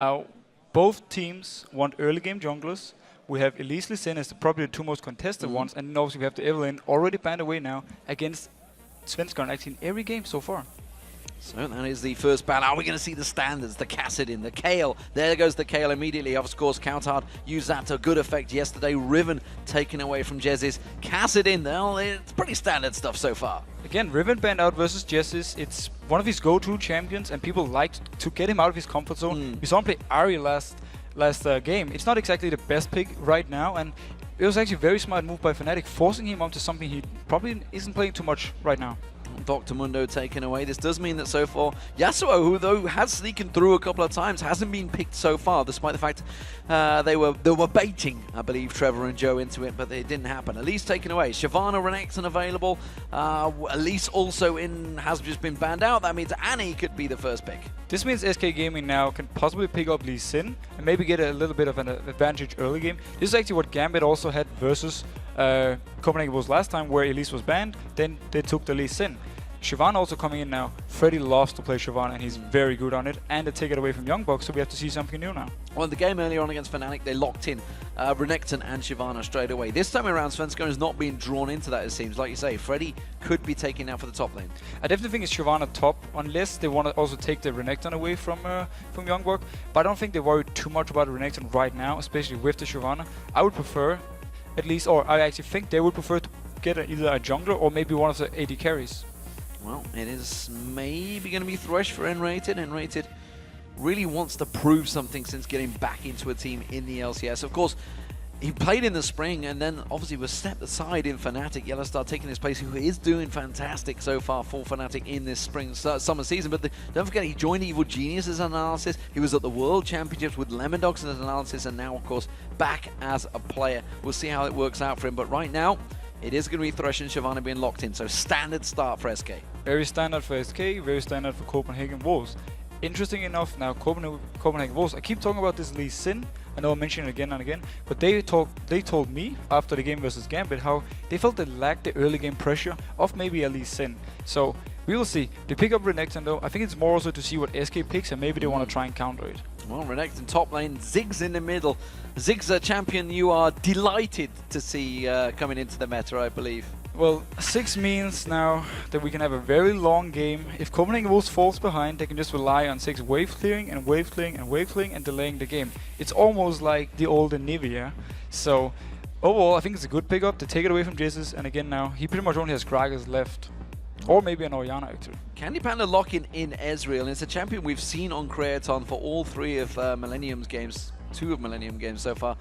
Now, both teams want early game junglers. We have Elise Lee Sin as probably the two most contested ones, and then obviously we have the Evelyn already banned away now against Svenskeren actually in every game so far. So that is the first battle. Are we going to see the standards, the Kassadin, the Kayle? There goes the Kayle immediately. Of course, cowTard used that to good effect yesterday. Riven taken away from Jesiz. Kassadin, well, it's pretty standard stuff so far. Again, Riven banned out versus Jesiz. It's one of his go-to champions, and people like to get him out of his comfort zone. We saw him play Ari last game. It's not exactly the best pick right now, and it was actually a very smart move by Fnatic, forcing him onto something he probably isn't playing too much right now. Dr. Mundo taken away. This does mean that so far, Yasuo, who though has sneaken through a couple of times, hasn't been picked so far, despite the fact they were baiting, I believe, Trevor and Joe into it, but it didn't happen. Elise taken away. Shyvana, Renekton available. Elise also has just been banned out. That means Annie could be the first pick. This means SK Gaming now can possibly pick up Lee Sin and maybe get a little bit of an advantage early game. This is actually what Gambit also had versus Copenhagen Wolves last time, where Elise was banned, then they took the Lee Sin. Shyvana also coming in now. Freddy loves to play Shyvana, and he's very good on it. And they take it away from YoungBuck, so we have to see something new now. Well, the game earlier on against Fnatic, they locked in Renekton and Shyvana straight away. This time around, Svenskeren is not being drawn into that, it seems. Like you say, Freddy could be taken out for the top lane. I definitely think it's Shyvana top, unless they want to also take the Renekton away from YoungBuck. But I don't think they worry too much about Renekton right now, especially with the Shyvana. I would prefer, at least, or I actually think they would prefer to get either a jungler or maybe one of the AD carries. Well, it is maybe going to be Thresh for nRated. nRated really wants to prove something since getting back into a team in the LCS. Of course, he played in the spring and then obviously was stepped aside in Fnatic. Yellowstar taking his place, who is doing fantastic so far for Fnatic in this summer season. But don't forget, he joined Evil Genius as an analysis. He was at the World Championships with Lemondogs as an analysis, and now, of course, back as a player. We'll see how it works out for him. But right now, it is going to be Thresh and Shyvana being locked in, so standard start for SK. Very standard for SK, very standard for Copenhagen Wolves. Interesting enough, now Copenhagen Wolves, I keep talking about this Lee Sin, I know I mention it again and again, but they told me after the game versus Gambit how they felt they lacked the early game pressure of maybe a Lee Sin. So we will see. They pick up Renekton though. I think it's more also to see what SK picks, and maybe they want to try and counter it. Well, Renekton top lane, Ziggs in the middle. Ziggs, a champion you are delighted to see coming into the meta, I believe. Well, 6 means now that we can have a very long game. If Copenhagen Wolves falls behind, they can just rely on 6 wave clearing and wave clearing and wave clearing and delaying the game. It's almost like the olden Nivea. So overall, I think it's a good pickup. They take it away from Jesiz, and again now, he pretty much only has Gragas left. Or maybe an Orianna actually. CandyPanda locking in Ezreal, and it's a champion we've seen on Creaton for all 3 of Millennium's games. 2 of Millennium games so far.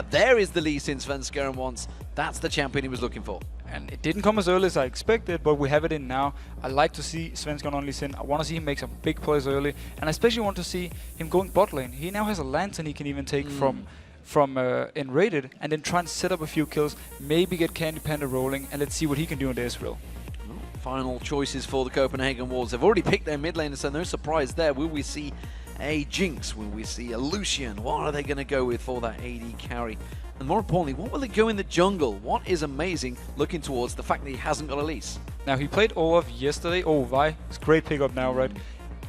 There is the Lee Sin Svenskeren wants. That's the champion he was looking for. And it didn't come as early as I expected, but we have it in now. I like to see Svenskeren on Lee Sin. I want to see him make some big plays early, and I especially want to see him going bot lane. He now has a lantern he can even take from nRated, and then try and set up a few kills, maybe get CandyPanda rolling, and let's see what he can do in the Ezreal. Final choices for the Copenhagen Wolves. They've already picked their mid laner, so no surprise there. Will we see a Jinx? Will we see a Lucian? What are they going to go with for that AD carry? And more importantly, what will they go in the jungle? What is amazing looking towards the fact that he hasn't got Elise? Now, he played Olaf yesterday. Oh, Vi. It's a great pickup now, right?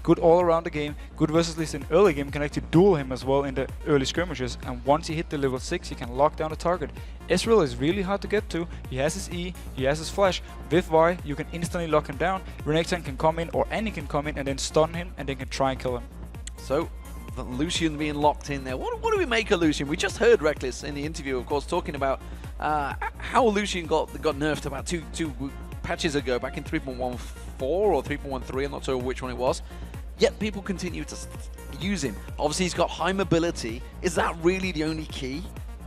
Good all around the game. Good versus Lee Sin early game. Can actually duel him as well in the early skirmishes. And once he hit the level 6, he can lock down the target. Ezreal is really hard to get to. He has his E, he has his flash. With Vi, you can instantly lock him down. Renekton can come in, or Annie can come in and then stun him, and then can try and kill him. So, Lucian being locked in there. What do we make of Lucian? We just heard Reckless in the interview, of course, talking about how Lucian got nerfed about two patches ago, back in 3.14 or 3.13, I'm not sure which one it was. Yet people continue to use him. Obviously, he's got high mobility. Is that really the only key?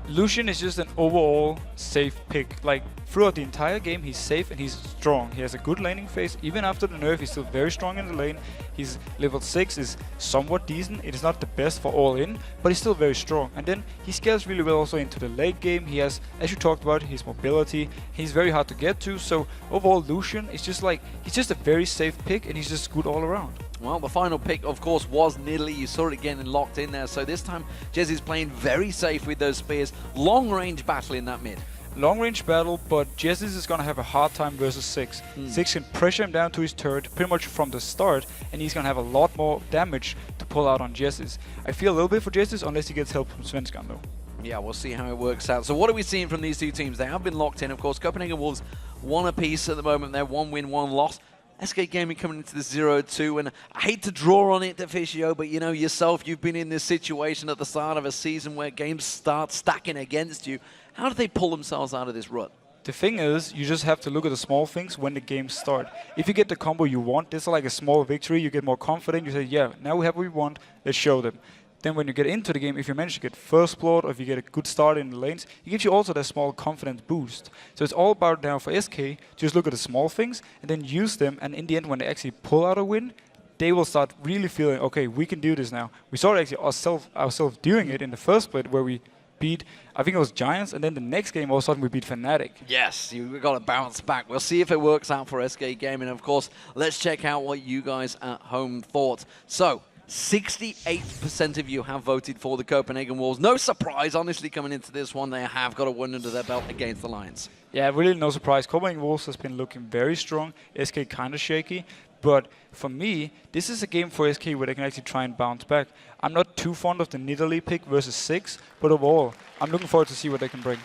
Lucian is just an overall safe pick. Like, throughout the entire game, he's safe and he's strong. He has a good laning phase. Even after the nerf, he's still very strong in the lane. His level 6 is somewhat decent. It is not the best for all in, but he's still very strong. And then he scales really well also into the late game. He has, as you talked about, his mobility. He's very hard to get to. So overall, Lucian is just like, he's just a very safe pick, and he's just good all around. Well, the final pick, of course, was Nidalee. You saw it again and locked in there. So this time, Jesiz playing very safe with those spears. Long-range battle in that mid. Long-range battle, but Jesiz is going to have a hard time versus Ziggs. Ziggs can pressure him down to his turret pretty much from the start, and he's going to have a lot more damage to pull out on Jesiz. I feel a little bit for Jesiz unless he gets help from Svenskeren though. Yeah, we'll see how it works out. So what are we seeing from these two teams? They have been locked in, of course. Copenhagen Wolves one apiece at the moment. They're 1 win, 1 loss. SK Gaming coming into the 0-2, and I hate to draw on it, Deficio, but you know yourself, you've been in this situation at the start of a season where games start stacking against you. How do they pull themselves out of this rut? The thing is, you just have to look at the small things when the games start. If you get the combo you want, this is like a small victory, you get more confident, you say, yeah, now we have what we want, let's show them. Then when you get into the game, if you manage to get first blood or if you get a good start in the lanes, it gives you also that small confidence boost. So it's all about now for SK, just look at the small things and then use them, and in the end when they actually pull out a win, they will start really feeling, okay, we can do this now. We saw actually ourselves doing it in the first split where we beat, I think it was Giants, and then the next game all of a sudden we beat Fnatic. Yes, you've got to bounce back. We'll see if it works out for SK Gaming. Of course, let's check out what you guys at home thought. So, 68% of you have voted for the Copenhagen Wolves. No surprise, honestly, coming into this one. They have got a win under their belt against the Lions. Yeah, really no surprise. Copenhagen Wolves has been looking very strong. SK kind of shaky. But for me, this is a game for SK where they can actually try and bounce back. I'm not too fond of the Nidalee pick versus Ziggs, but overall, I'm looking forward to see what they can bring.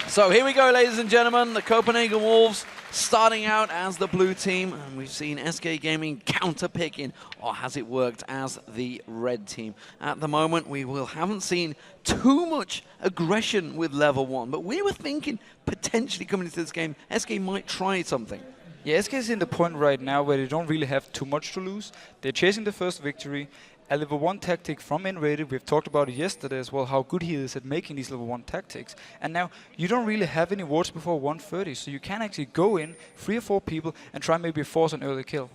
So here we go, ladies and gentlemen. The Copenhagen Wolves starting out as the blue team, and we've seen SK Gaming counter-picking, or has it worked as the red team? At the moment, we haven't seen too much aggression with level 1, but we were thinking potentially coming into this game, SK might try something. Yeah, SK is in the point right now where they don't really have too much to lose. They're chasing the first victory. A level 1 tactic from nRated, we've talked about it yesterday as well, how good he is at making these level 1 tactics. And now, you don't really have any wards before 130, so you can actually go in, 3 or 4 people, and try maybe force an early kill.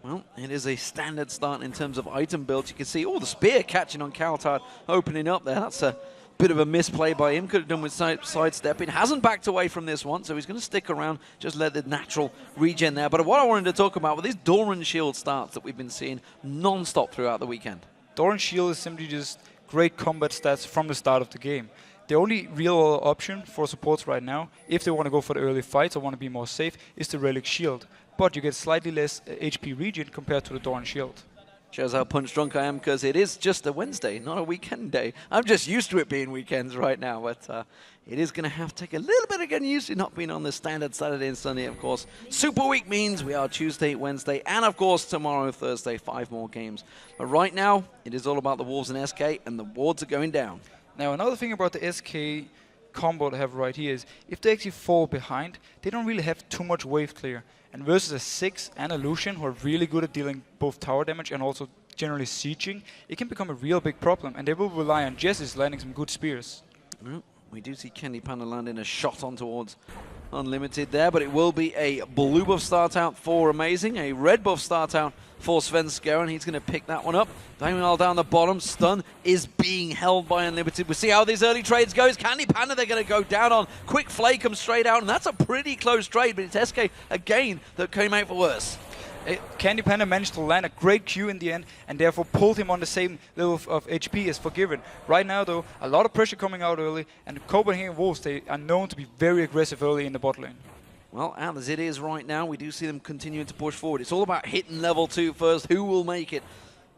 Well, it is a standard start in terms of item builds. You can see, the spear catching on cowTard, opening up there. That's a bit of a misplay by him. Could have done with sidestepping. Hasn't backed away from this one, so he's going to stick around, just let the natural regen there. But what I wanted to talk about were these Doran Shield starts that we've been seeing non-stop throughout the weekend. Doran Shield is simply just great combat stats from the start of the game. The only real option for supports right now, if they want to go for the early fights or want to be more safe, is the Relic Shield. But you get slightly less HP regen compared to the Doran Shield. Shows how punch drunk I am, because it is just a Wednesday, not a weekend day. I'm just used to it being weekends right now, but it is going to have to take a little bit of getting used to not being on the standard Saturday and Sunday, of course. Super Week means we are Tuesday, Wednesday, and of course tomorrow, Thursday, 5 more games. But right now, it is all about the Wolves and SK, and the wards are going down. Now, another thing about the SK combo they have right here is, if they actually fall behind, they don't really have too much wave clear. And versus a Ziggs and a Lucian, who are really good at dealing both tower damage and also generally sieging, it can become a real big problem, and they will rely on Jesiz landing some good spears. Well, we do see CandyPanda landing a shot on towards Unlimited there, but it will be a blue buff start out for Amazing, a red buff start out for Svenskeren. He's going to pick that one up. Daniel down the bottom. Stun is being held by Unlimited. We'll see how these early trades goes. CandyPanda they're going to go down on. Quick Flay comes straight out, and that's a pretty close trade, but it's SK again that came out for worse. CandyPanda managed to land a great Q in the end and therefore pulled him on the same level of HP as Forgiven. Right now though, a lot of pressure coming out early, and the Copenhagen Wolves, they are known to be very aggressive early in the bot lane. Well, as it is right now, we do see them continuing to push forward. It's all about hitting level 2 first, who will make it.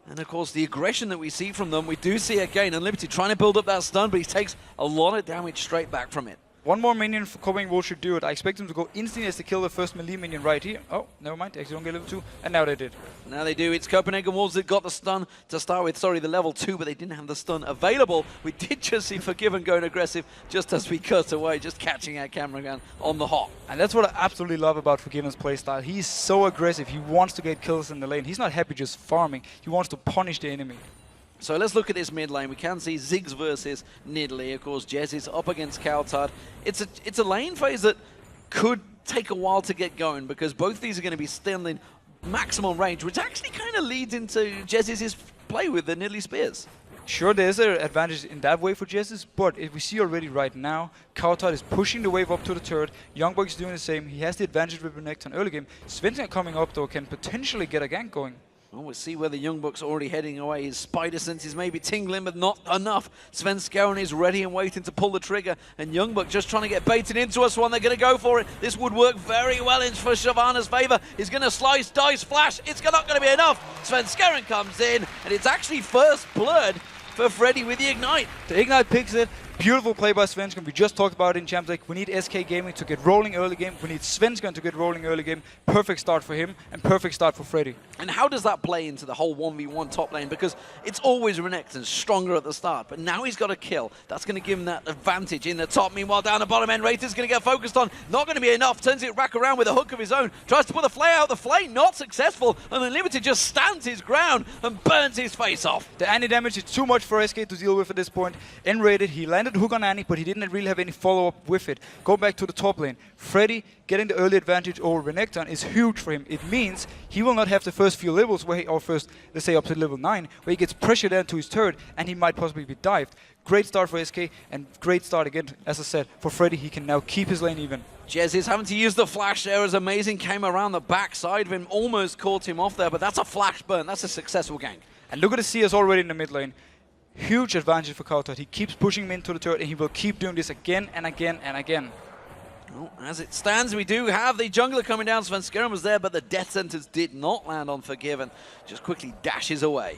And of course, the aggression that we see from them, we do see again Unlimited trying to build up that stun, but he takes a lot of damage straight back from it. One more minion for Copenhagen Wolves should do it. I expect them to go instantly as they kill the first melee minion right here. Oh, never mind. They actually don't get level 2. And now they did. Now they do. It's Copenhagen Wolves that got the stun to start with. Sorry, the level 2, but they didn't have the stun available. We did just see Forgiven going aggressive just as we cut away, just catching our cameraman on the hop. And that's what I absolutely love about Forgiven's playstyle. He's so aggressive. He wants to get kills in the lane. He's not happy just farming. He wants to punish the enemy. So let's look at this mid lane. We can see Ziggs versus Nidalee. Of course, Jesiz up against cowTard. It's a lane phase that could take a while to get going, because both of these are going to be still in maximum range, which actually kind of leads into Jeziz's play with the Nidalee spears. Sure, there's an advantage in that way for Jesiz, but if we see already right now, cowTard is pushing the wave up to the turret. YoungBuck is doing the same. He has the advantage with Renekton early game. Svenskeren coming up though can potentially get a gank going. Well, we'll see where the YoungBuck's already heading away. His spider sense is maybe tingling, but not enough. Svenskeren is ready and waiting to pull the trigger, and YoungBuck just trying to get baited into us one. They're going to go for it. This would work very well in for Shyvana's favor. He's going to slice, dice, flash. It's not going to be enough. Svenskeren comes in, and it's actually first blood for Freddy with the Ignite. The Ignite picks it. Beautiful play by Svenskeren. We just talked about it in Champions League. We need SK Gaming to get rolling early game. We need Svenskeren to get rolling early game. Perfect start for him and perfect start for Freddy. And how does that play into the whole 1v1 top lane? Because it's always Renekton stronger at the start, but now he's got a kill. That's going to give him that advantage in the top. Meanwhile, down the bottom, nRated's going to get focused on. Not going to be enough. Turns it back around with a hook of his own. Tries to put the flay out. The flay not successful. And Unlimited just stands his ground and burns his face off. The Annie damage is too much for SK to deal with at this point. nRated, he landed hook on Annie, but he didn't really have any follow-up with it. Go back to the top lane. Freddy getting the early advantage over Renekton is huge for him. It means he will not have the first few levels, or first, let's say up to level 9, where he gets pressured into his turret and he might possibly be dived. Great start for SK and great start again, as I said, for Freddy. He can now keep his lane even. Jesiz having to use the flash there is amazing. Came around the backside of him, almost caught him off there, but that's a flash burn. That's a successful gank. And look at the CS already in the mid lane. Huge advantage for cowTard. He keeps pushing him into the turret and he will keep doing this again and again and again. Well, as it stands, we do have the jungler coming down. Svenskeren was there, but the death sentence did not land on Forgiven. Just quickly dashes away.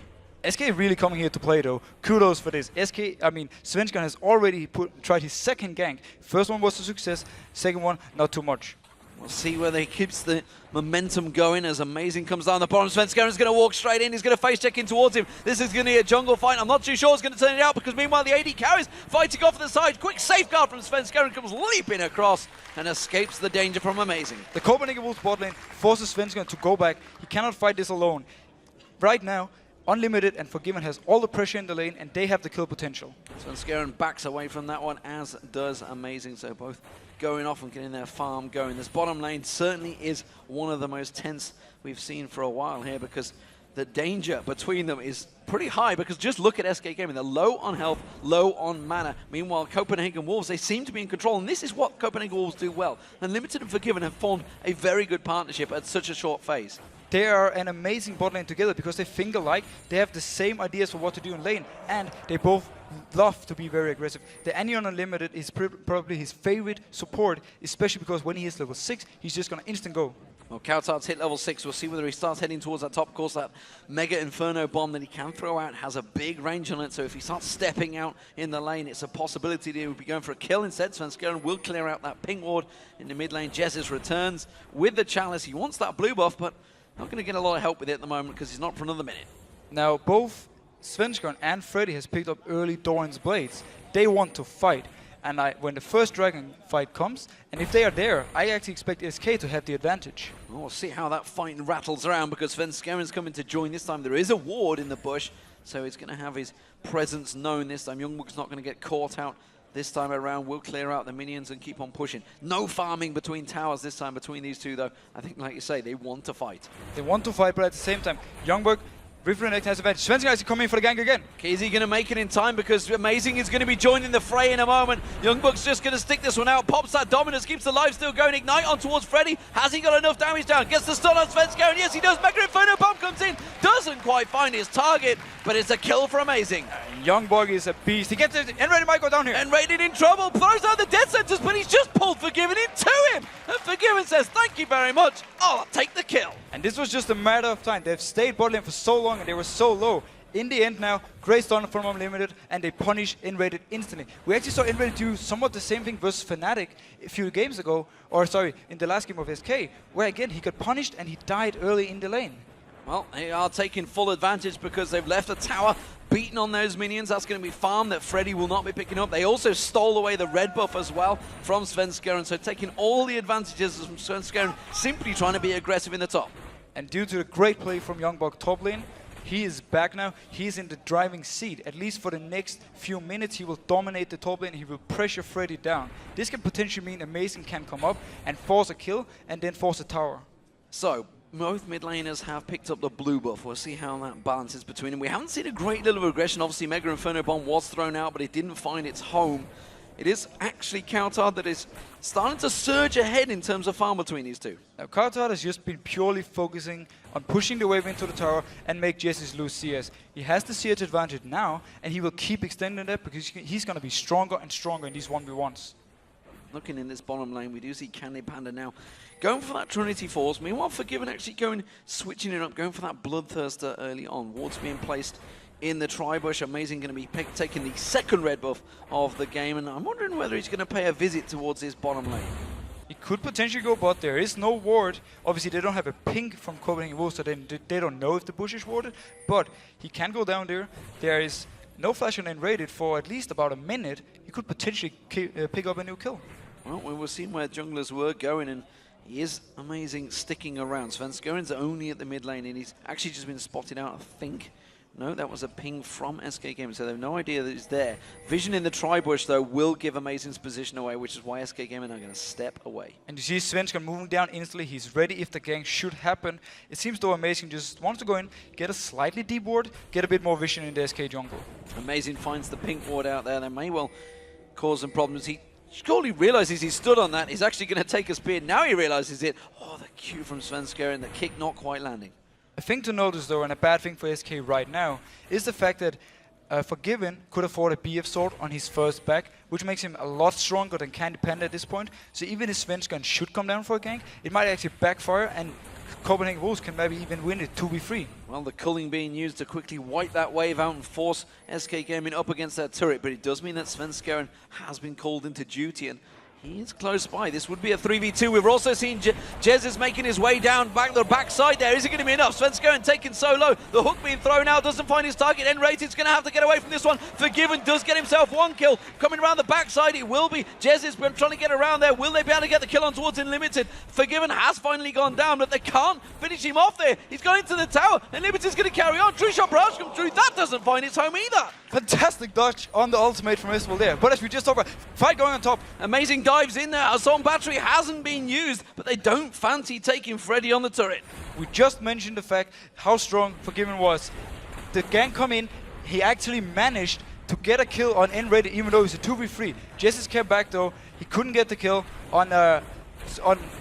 SK really coming here to play though. Kudos for this. Svenskeren has already tried his second gank. First one was a success, second one not too much. We'll see whether he keeps the momentum going as Amazing comes down the bottom. Svenskeren's going to walk straight in. He's going to face check in towards him. This is going to be a jungle fight. I'm not too sure he's going to turn it out because meanwhile the AD carries fighting off to the side. Quick safeguard from Svenskeren, comes leaping across and escapes the danger from Amazing. The Copenhagen Wolves bot lane forces Svenskeren to go back. He cannot fight this alone. Right now, Unlimited and Forgiven has all the pressure in the lane and they have the kill potential. Svenskeren backs away from that one, as does Amazing. So both going off and getting their farm going. This bottom lane certainly is one of the most tense we've seen for a while here, because the danger between them is pretty high, because just look at SK Gaming. They're low on health, low on mana. Meanwhile, Copenhagen Wolves, they seem to be in control, and this is what Copenhagen Wolves do well. Unlimited and Forgiven have formed a very good partnership at such a short phase. They are an amazing bot lane together because they think alike, they have the same ideas for what to do in lane, and they both love to be very aggressive. The Annie on Unlimited is probably his favorite support, especially because when he hits level 6, he's just going to instant go. Well, cowTard's hit level 6. We'll see whether he starts heading towards that top course. That Mega Inferno bomb that he can throw out has a big range on it, so if he starts stepping out in the lane, it's a possibility that he will be going for a kill instead. Svenskeren will clear out that ping ward in the mid lane. Jesiz returns with the chalice. He wants that blue buff, but not going to get a lot of help with it at the moment because he's not for another minute. Now, both Svenskeren and Freddy has picked up early Doran's blades. They want to fight. And when the first dragon fight comes, and if they are there, I actually expect SK to have the advantage. Well, we'll see how that fight rattles around, because Svenskeren's coming to join this time. There is a ward in the bush, so he's going to have his presence known this time. YoungBuck's not going to get caught out this time around. We'll clear out the minions and keep on pushing. No farming between towers this time between these two, though. I think, like you say, they want to fight. They want to fight, but at the same time, YoungBuck with Renekton has advantage. Svenskeren is coming for the gank again. Okay, is he going to make it in time? Because Amazing is going to be joining the fray in a moment. YoungBuck's just going to stick this one out. Pops that dominance, keeps the life still going. Ignite on towards Freddy. Has he got enough damage down? Gets the stun on Svenskeren. Yes, he does. Mega Inferno bomb comes in. Doesn't quite find his target, but it's a kill for Amazing. YoungBuck is a beast. He gets it. nRated might go down here. nRated in trouble. Throws out the death sentence, but he's just pulled Forgiven into him. And Forgiven says, thank you very much. I'll take the kill. And this was just a matter of time. They've stayed bot lane for so long and they were so low. In the end now, great stun from Unlimited and they punish nRated instantly. We actually saw nRated do somewhat the same thing versus Fnatic a few games ago, or sorry, in the last game of SK, where again he got punished and he died early in the lane. Well, they are taking full advantage because they've left a tower beaten on those minions. That's going to be farm that Freddy will not be picking up. They also stole away the red buff as well from Svenskeren, so taking all the advantages from Svenskeren, simply trying to be aggressive in the top. And due to the great play from YoungBuck top lane, he is back now. He's in the driving seat. At least for the next few minutes, he will dominate the top lane. He will pressure Freddy down. This can potentially mean Amazing can come up and force a kill and then force a tower. So, both mid laners have picked up the blue buff. We'll see how that balances between them. We haven't seen a great little regression. Obviously, Mega Inferno Bomb was thrown out, but it didn't find its home it is actually cowTard that is starting to surge ahead in terms of farm between these two. Now, cowTard has just been purely focusing on pushing the wave into the tower and make Jesiz lose CS. He has the CS advantage now, and he will keep extending that because he's going to be stronger and stronger in these 1v1s. Looking in this bottom lane, we do see CandyPanda now going for that Trinity Force. Meanwhile, Forgiven actually switching it up, going for that Bloodthirster early on. Wards being placed in the Tribush. Amazing going to be taking the second red buff of the game, and I'm wondering whether he's going to pay a visit towards this bottom lane. He could potentially go bot. There is no ward. Obviously, they don't have a ping from Copenhagen Wolves, so they don't know if the bush is warded, but he can go down there. There is no flash on nRated for at least about a minute. He could potentially pick up a new kill. Well, we were seeing where junglers were going, and he is amazing sticking around. Svenskeren's only at the mid lane, and he's actually just been spotted out, I think. No, that was a ping from SK Gaming, so they have no idea that he's there. Vision in the Tribush, though, will give Amazing's position away, which is why SK Gaming are going to step away. And you see Svenskeren moving down instantly. He's ready if the gank should happen. It seems though Amazing just wants to go in, get a slightly deep ward, get a bit more vision in the SK jungle. Amazing finds the pink ward out there. That may well cause some problems. He surely realizes he stood on that. He's actually going to take a spear. Now he realizes it. Oh, the Q from Svenskeren, the kick not quite landing. A thing to notice though, and a bad thing for SK right now, is the fact that Forgiven could afford a BF sword on his first back, which makes him a lot stronger than CandyPanda at this point. So even if Svenskeren should come down for a gank, it might actually backfire, and Copenhagen Wolves can maybe even win it 2v3. Well, the culling being used to quickly wipe that wave out and force SK Gaming up against that turret, but it does mean that Svenskeren has been called into duty, and he is close by. This would be a 3v2. We've also seen Jesiz making his way down the backside there. Is it going to be enough? Svenskeren taken so low. The hook being thrown out doesn't find his target. nRated's going to have to get away from this one. Forgiven does get himself one kill. Coming around the backside, it will be Jesiz trying to get around there. Will they be able to get the kill on towards Unlimited? Forgiven has finally gone down, but they can't finish him off there. He's going to the tower. Unlimited's going to carry on. True shot barrage comes through. That doesn't find its home either. Fantastic dodge on the ultimate from Ezreal there. But as we just talked about, fight going on top. Amazing dives in there. Assault battery hasn't been used, but they don't fancy taking Freddy on the turret. We just mentioned the fact how strong Forgiven was. The gank come in, he actually managed to get a kill on nRated, even though it's a 2v3. Jesiz came back though. He couldn't get the kill on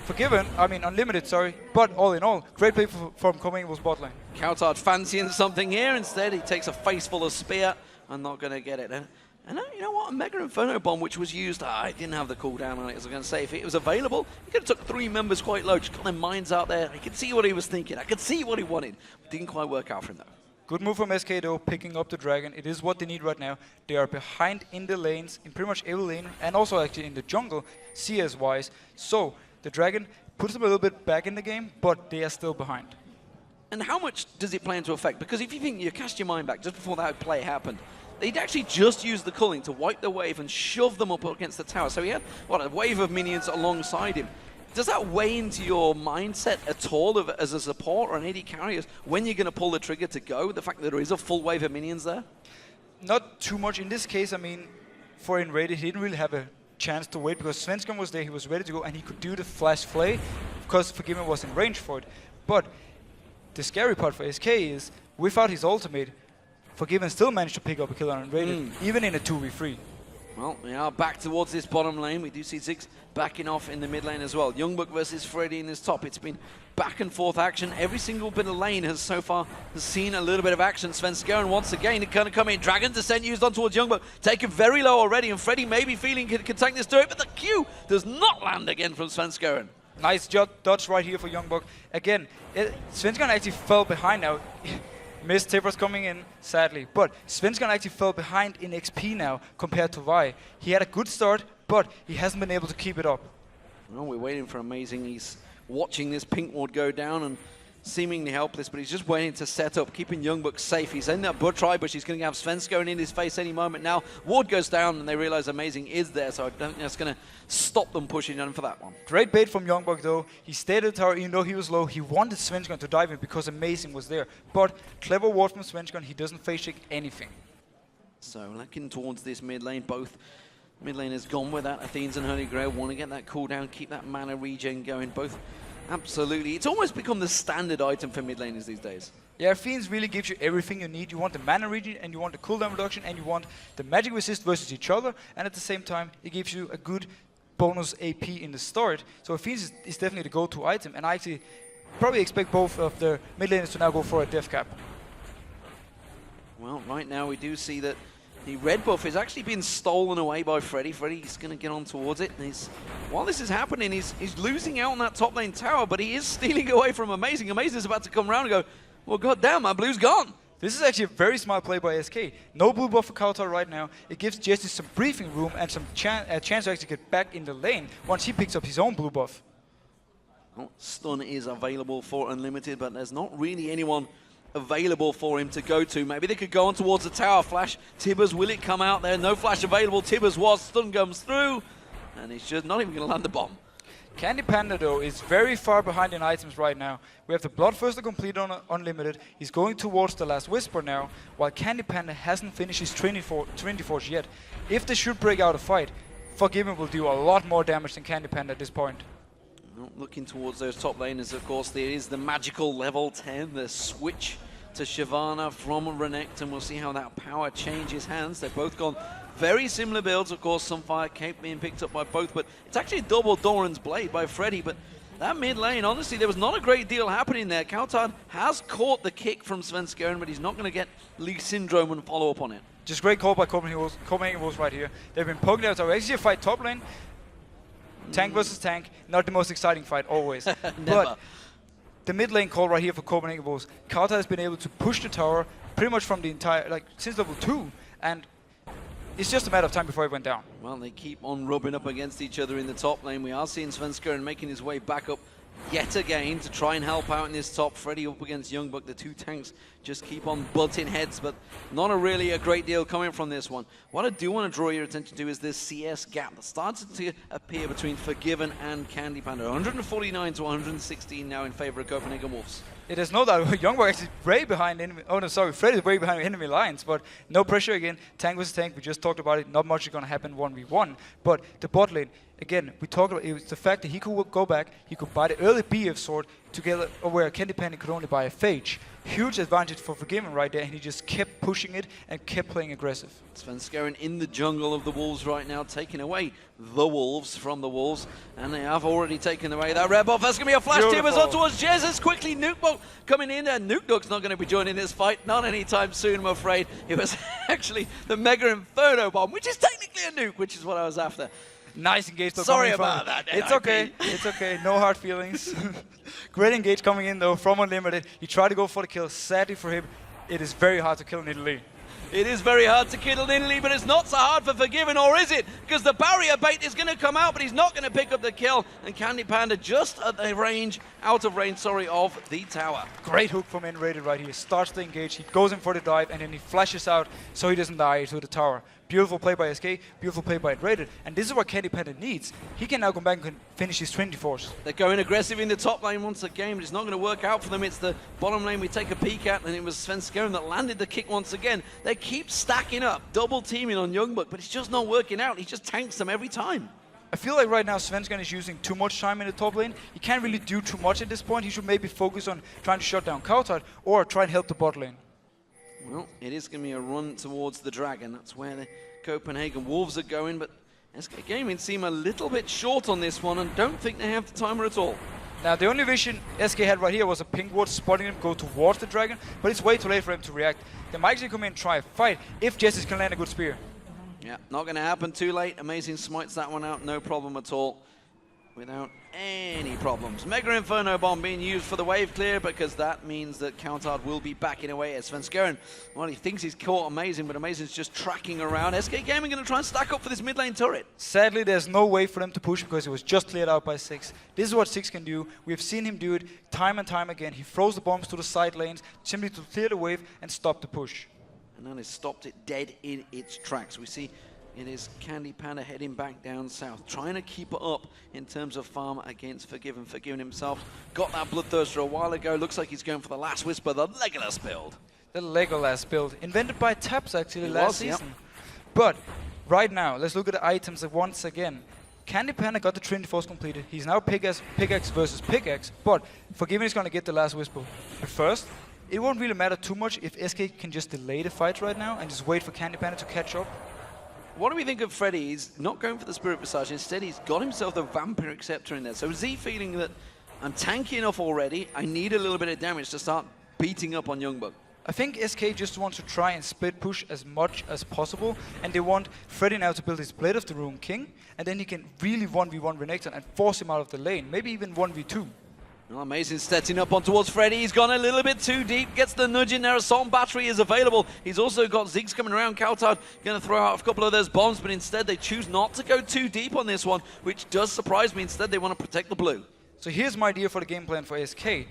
Forgiven, I mean Unlimited, sorry. But all in all, great play from Copenhagen Wolves bot lane. cowTard fancying something here. Instead, he takes a face full of spear. I'm not going to get it. And you know what? A Mega Inferno Bomb, which was used, I didn't have the cooldown on it, as I was going to say. If it was available, he could have took 3 members quite low, just got their minds out there. I could see what he was thinking. I could see what he wanted. Didn't quite work out for him, though. Good move from SK though, picking up the dragon. It is what they need right now. They are behind in the lanes, in pretty much every lane, and also actually in the jungle, CS-wise. So, the dragon puts them a little bit back in the game, but they are still behind. And how much does it play into effect? Because if you think, you cast your mind back just before that play happened, they'd actually just used the culling to wipe the wave and shove them up against the tower. So he had, what, a wave of minions alongside him. Does that weigh into your mindset at all as a support or an AD carrier when you're going to pull the trigger to go? The fact that there is a full wave of minions there? Not too much. In this case, I mean, for nRated, he didn't really have a chance to wait because Svenskeren was there, he was ready to go, and he could do the flash play because Forgiven was in range for it. But the scary part for SK is, without his ultimate, Forgiven still managed to pick up a kill on nRated, even in a 2v3. Well, we are back towards this bottom lane. We do see Ziggs backing off in the mid lane as well. YoungBuck versus Freddy in this top. It's been back and forth action. Every single bit of lane has so far seen a little bit of action. Svenskeren once again going to come in. Dragon Descent used on towards YoungBuck. Taken very low already, and Freddy maybe feeling can tank this turret, but the Q does not land again from Svenskeren. Nice dodge right here for YoungBuck. Again, Svenskeren actually fell behind now. Missed Tippers coming in, sadly. But Svenskeren actually fell behind in XP now compared to Vi. He had a good start, but he hasn't been able to keep it up. Well, we're waiting for Amazing. He's watching this pink ward go down and seemingly helpless, but he's just waiting to set up, keeping YoungBuck safe. He's in that Tribush. He's going to have Svenskeren in his face any moment now. Ward goes down, and they realize Amazing is there, so I don't think that's going to stop them pushing on for that one. Great bait from YoungBuck, though. He stayed at the tower, even though he was low. He wanted Svenskeren to dive in because Amazing was there. But clever ward from Svenskeren. He doesn't face check anything. So looking towards this mid lane, both mid lane has gone with that. Athenes and Holy Grail want to get that cooldown, keep that mana regen going. Both Absolutely. It's almost become the standard item for mid laners these days. Yeah, Fiends really gives you everything you need. You want the mana regen, and you want the cooldown reduction, and you want the magic resist versus each other, and at the same time, it gives you a good bonus AP in the start. So Fiends is definitely the go-to item, and I actually probably expect both of the mid laners to now go for a death cap. Well, right now we do see that the red buff is actually being stolen away by Freddy. Freddy's going to get on towards it. And while this is happening, he's losing out on that top lane tower, but he is stealing away from Amazing. Amazing is about to come around and go, well, goddamn, my blue's gone. This is actually a very smart play by SK. No blue buff for cowTard right now. It gives Jesiz some breathing room and some chance to actually get back in the lane once he picks up his own blue buff. Well, stun is available for Unlimited, but there's not really anyone available for him to go to. Maybe they could go on towards the tower. Flash, Tibbers, will it come out there? No flash available. Tibbers was, stun comes through, and he's just not even going to land the bomb. CandyPanda, though, is very far behind in items right now. We have the Bloodthirster complete on Unlimited. He's going towards the Last Whisper now, while CandyPanda hasn't finished his Trinity Forge yet. If they should break out a fight, Forgiven will do a lot more damage than CandyPanda at this point. Well, looking towards those top laners, of course, there is the magical level 10, the switch to Shyvana from Renekton. We'll see how that power changes hands. They've both gone very similar builds, of course, Sunfire Cape being picked up by both, but it's actually double Doran's Blade by Freddy. But that mid lane, honestly, there was not a great deal happening there. cowTard has caught the kick from Svenskeren, but he's not going to get League Syndrome and follow up on it. Just great call by Copenhagen Wolves right here. They've been poking out. So actually a fight top lane. Tank versus tank, not the most exciting fight always. But the mid lane call right here for Copenhagen Wolves. cowTard has been able to push the tower pretty much from the entire, since level 2, and it's just a matter of time before it went down. Well, they keep on rubbing up against each other in the top lane. We are seeing Svenskeren making his way back up yet again to try and help out in this top. Freddy up against YoungBuck. The two tanks just keep on butting heads, but not really a great deal coming from this one. What I do want to draw your attention to is this CS gap that started to appear between Forgiven and CandyPanda. 149 to 116 now in favor of Copenhagen Wolves. It is no doubt YoungBuck is way behind enemy. Oh no, sorry, Fred is way behind enemy lines, but no pressure again. Tank versus tank, we just talked about it. Not much is going to happen 1v1. But the bot lane, again, we talked about it was the fact that he could go back, he could buy the early BF sword together, where CandyPanda could only buy a Phage. Huge advantage for Forgiven right there, and he just kept pushing it and kept playing aggressive. Svenskeren in the jungle of the Wolves right now, taking away the Wolves from the Wolves, and they have already taken away that red buff. That's going to be a flash Tibbers on towards Jesiz. Quickly, NukeBuck coming in, and NukeDuck's not going to be joining this fight, not anytime soon, I'm afraid. It was actually the Mega Inferno Bomb, which is technically a nuke, which is what I was after. Nice engage. Sorry about that. It's okay. It's okay. No hard feelings. Great engage coming in though from Unlimited. He tried to go for the kill. Sadly for him, it is very hard to kill Nidalee. It is very hard to kill Nidalee, but it's not so hard for Forgiven, or is it? Because the barrier bait is going to come out, but he's not going to pick up the kill. And CandyPanda just at the range, out of range, of the tower. Great hook from nRated right here. Starts the engage, he goes in for the dive, and then he flashes out so he doesn't die to the tower. Beautiful play by SK, beautiful play by nRated. And this is what CandyPanda needs. He can now come back and finish his Trinity Force. They're going aggressive in the top lane once again, but it's not going to work out for them. It's the bottom lane we take a peek at, and it was Svenskeren that landed the kick once again. They keep stacking up, double teaming on YoungBuck, but it's just not working out. He just tanks them every time. I feel like right now Svenskeren is using too much time in the top lane. He can't really do too much at this point. He should maybe focus on trying to shut down cowTard or try and help the bot lane. Well, it is going to be a run towards the Dragon. That's where the Copenhagen Wolves are going, but SK Gaming seem a little bit short on this one and don't think they have the timer at all. Now, the only vision SK had right here was a pink ward spotting him go towards the Dragon, but it's way too late for him to react. They might actually come in and try a fight if Jesiz can land a good spear. Yeah, not going to happen. Too late. Amazing smites that one out, no problem at all. Without any problems. Mega Inferno Bomb being used for the wave clear, because that means that cowTard will be backing away as Svenskeren. Well, he thinks he's caught Amazing, but Amazing's just tracking around. SK Gaming going to try and stack up for this mid lane turret. Sadly, there's no way for them to push because it was just cleared out by Ziggs. This is what Ziggs can do. We've seen him do it time and time again. He throws the bombs to the side lanes simply to clear the wave and stop the push. And then he stopped it dead in its tracks. We see it is CandyPanda heading back down south, trying to keep it up in terms of farm against Forgiven. Forgiven himself got that Bloodthirster a while ago. Looks like he's going for the Last Whisper, the Legolas build. The Legolas build, invented by Taps actually last season. But right now, let's look at the items once again. CandyPanda got the Trinity Force completed. He's now pickaxe versus pickaxe, but Forgiven is going to get the last Whisper. But first, it won't really matter too much if SK can just delay the fight right now and just wait for CandyPanda to catch up. What do we think of Freddy? He's not going for the Spirit Visage. Instead, he's got himself the Vampiric Scepter in there. So is he feeling that I'm tanky enough already, I need a little bit of damage to start beating up on YoungBuck? I think SK just wants to try and split push as much as possible, and they want Freddy now to build his Blade of the Rune King, and then he can really 1v1 Renekton and force him out of the lane, maybe even 1v2. Well, Amazing stepping up on towards Freddy. He's gone a little bit too deep, gets the nudge in there. Assault Battery is available. He's also got Ziggs coming around. cowTard going to throw out a couple of those bombs, but instead they choose not to go too deep on this one, which does surprise me. Instead, they want to protect the blue. So here's my idea for the game plan for SK.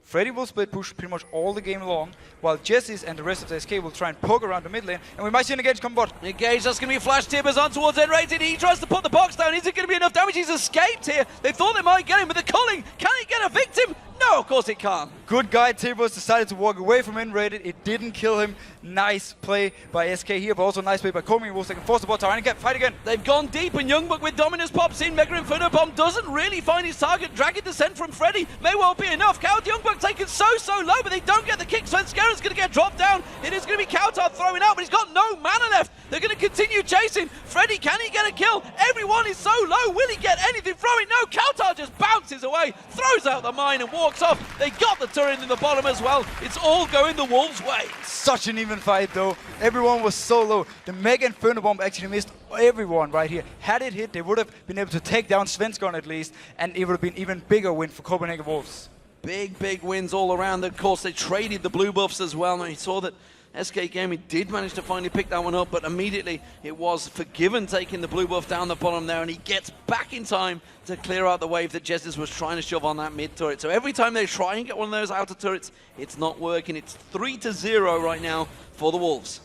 Freddy will split push pretty much all the game long, while Jesiz and the rest of the SK will try and poke around the mid lane, and we might see an engage come bot. Engage, that's going to be a flash. Tibbers on towards nRated. He tries to put the box down. Is it going to be enough damage? He's escaped here. They thought they might get him, but they're calling. Can he get a victim? No, of course it can't. Good guy, Tibbers decided to walk away from nRated. It didn't kill him. Nice play by SK here, but also nice play by Copenhagen Wolves. They can force the bot tower and fight again. They've gone deep, and YoungBuck with Dominus pops in. Mega Inferno Bomb doesn't really find his target. Dragon Descent from Freddy may well be enough. YoungBuck taken so low, but they don't get the kick. Svenskeren's going to get dropped down. It is going to be cowTard throwing out, but he's got no mana left. They're going to continue chasing. Freddy, can he get a kill? Everyone is so low. Will he get anything from it? No, cowTard just bounces away, throws out the mine and walks off. They got the turret in the bottom as well. It's all going the Wolves' way. Such an even fight though. Everyone was so low. The Mega Inferno Bomb actually missed everyone right here. Had it hit, they would have been able to take down Svenskeren at least, and it would have been even bigger win for Copenhagen Wolves. Big wins all around. Of course, they traded the blue buffs as well. Now, you saw that SK Gaming did manage to finally pick that one up, but immediately it was Forgiven taking the blue buff down the bottom there, and he gets back in time to clear out the wave that Jesiz was trying to shove on that mid turret. So every time they try and get one of those outer turrets, it's not working. It's 3-0 right now for the Wolves.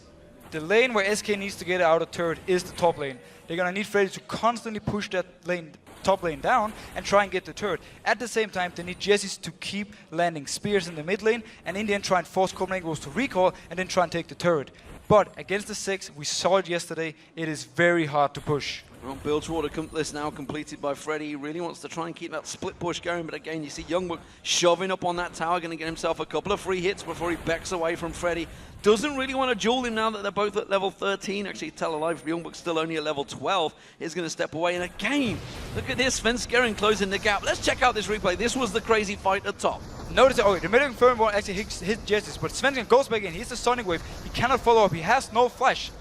The lane where SK needs to get out of turret is the top lane. They're going to need Freddy to constantly push that lane, top lane down and try and get the turret. At the same time, they need Jesiz to keep landing spears in the mid lane, and in the end try and force Copenhagen Wolves to recall and then try and take the turret. But against the Ziggs, we saw it yesterday, it is very hard to push. Well, build toward a list now completed by Freddy. He really wants to try and keep that split push going, but again, you see YoungBuck shoving up on that tower, going to get himself a couple of free hits before he backs away from Freddy. Doesn't really want to duel him now that they're both at level 13. Actually, tell a lie, YoungBuck's still only at level 12. He's going to step away, and again, look at this, Svenskeren closing the gap. Let's check out this replay. This was the crazy fight at top. Notice, the Mega Inferno Bomb actually hit Jesiz, but Svenskeren goes back in, he's the Sonic Wave, he cannot follow up, he has no flash.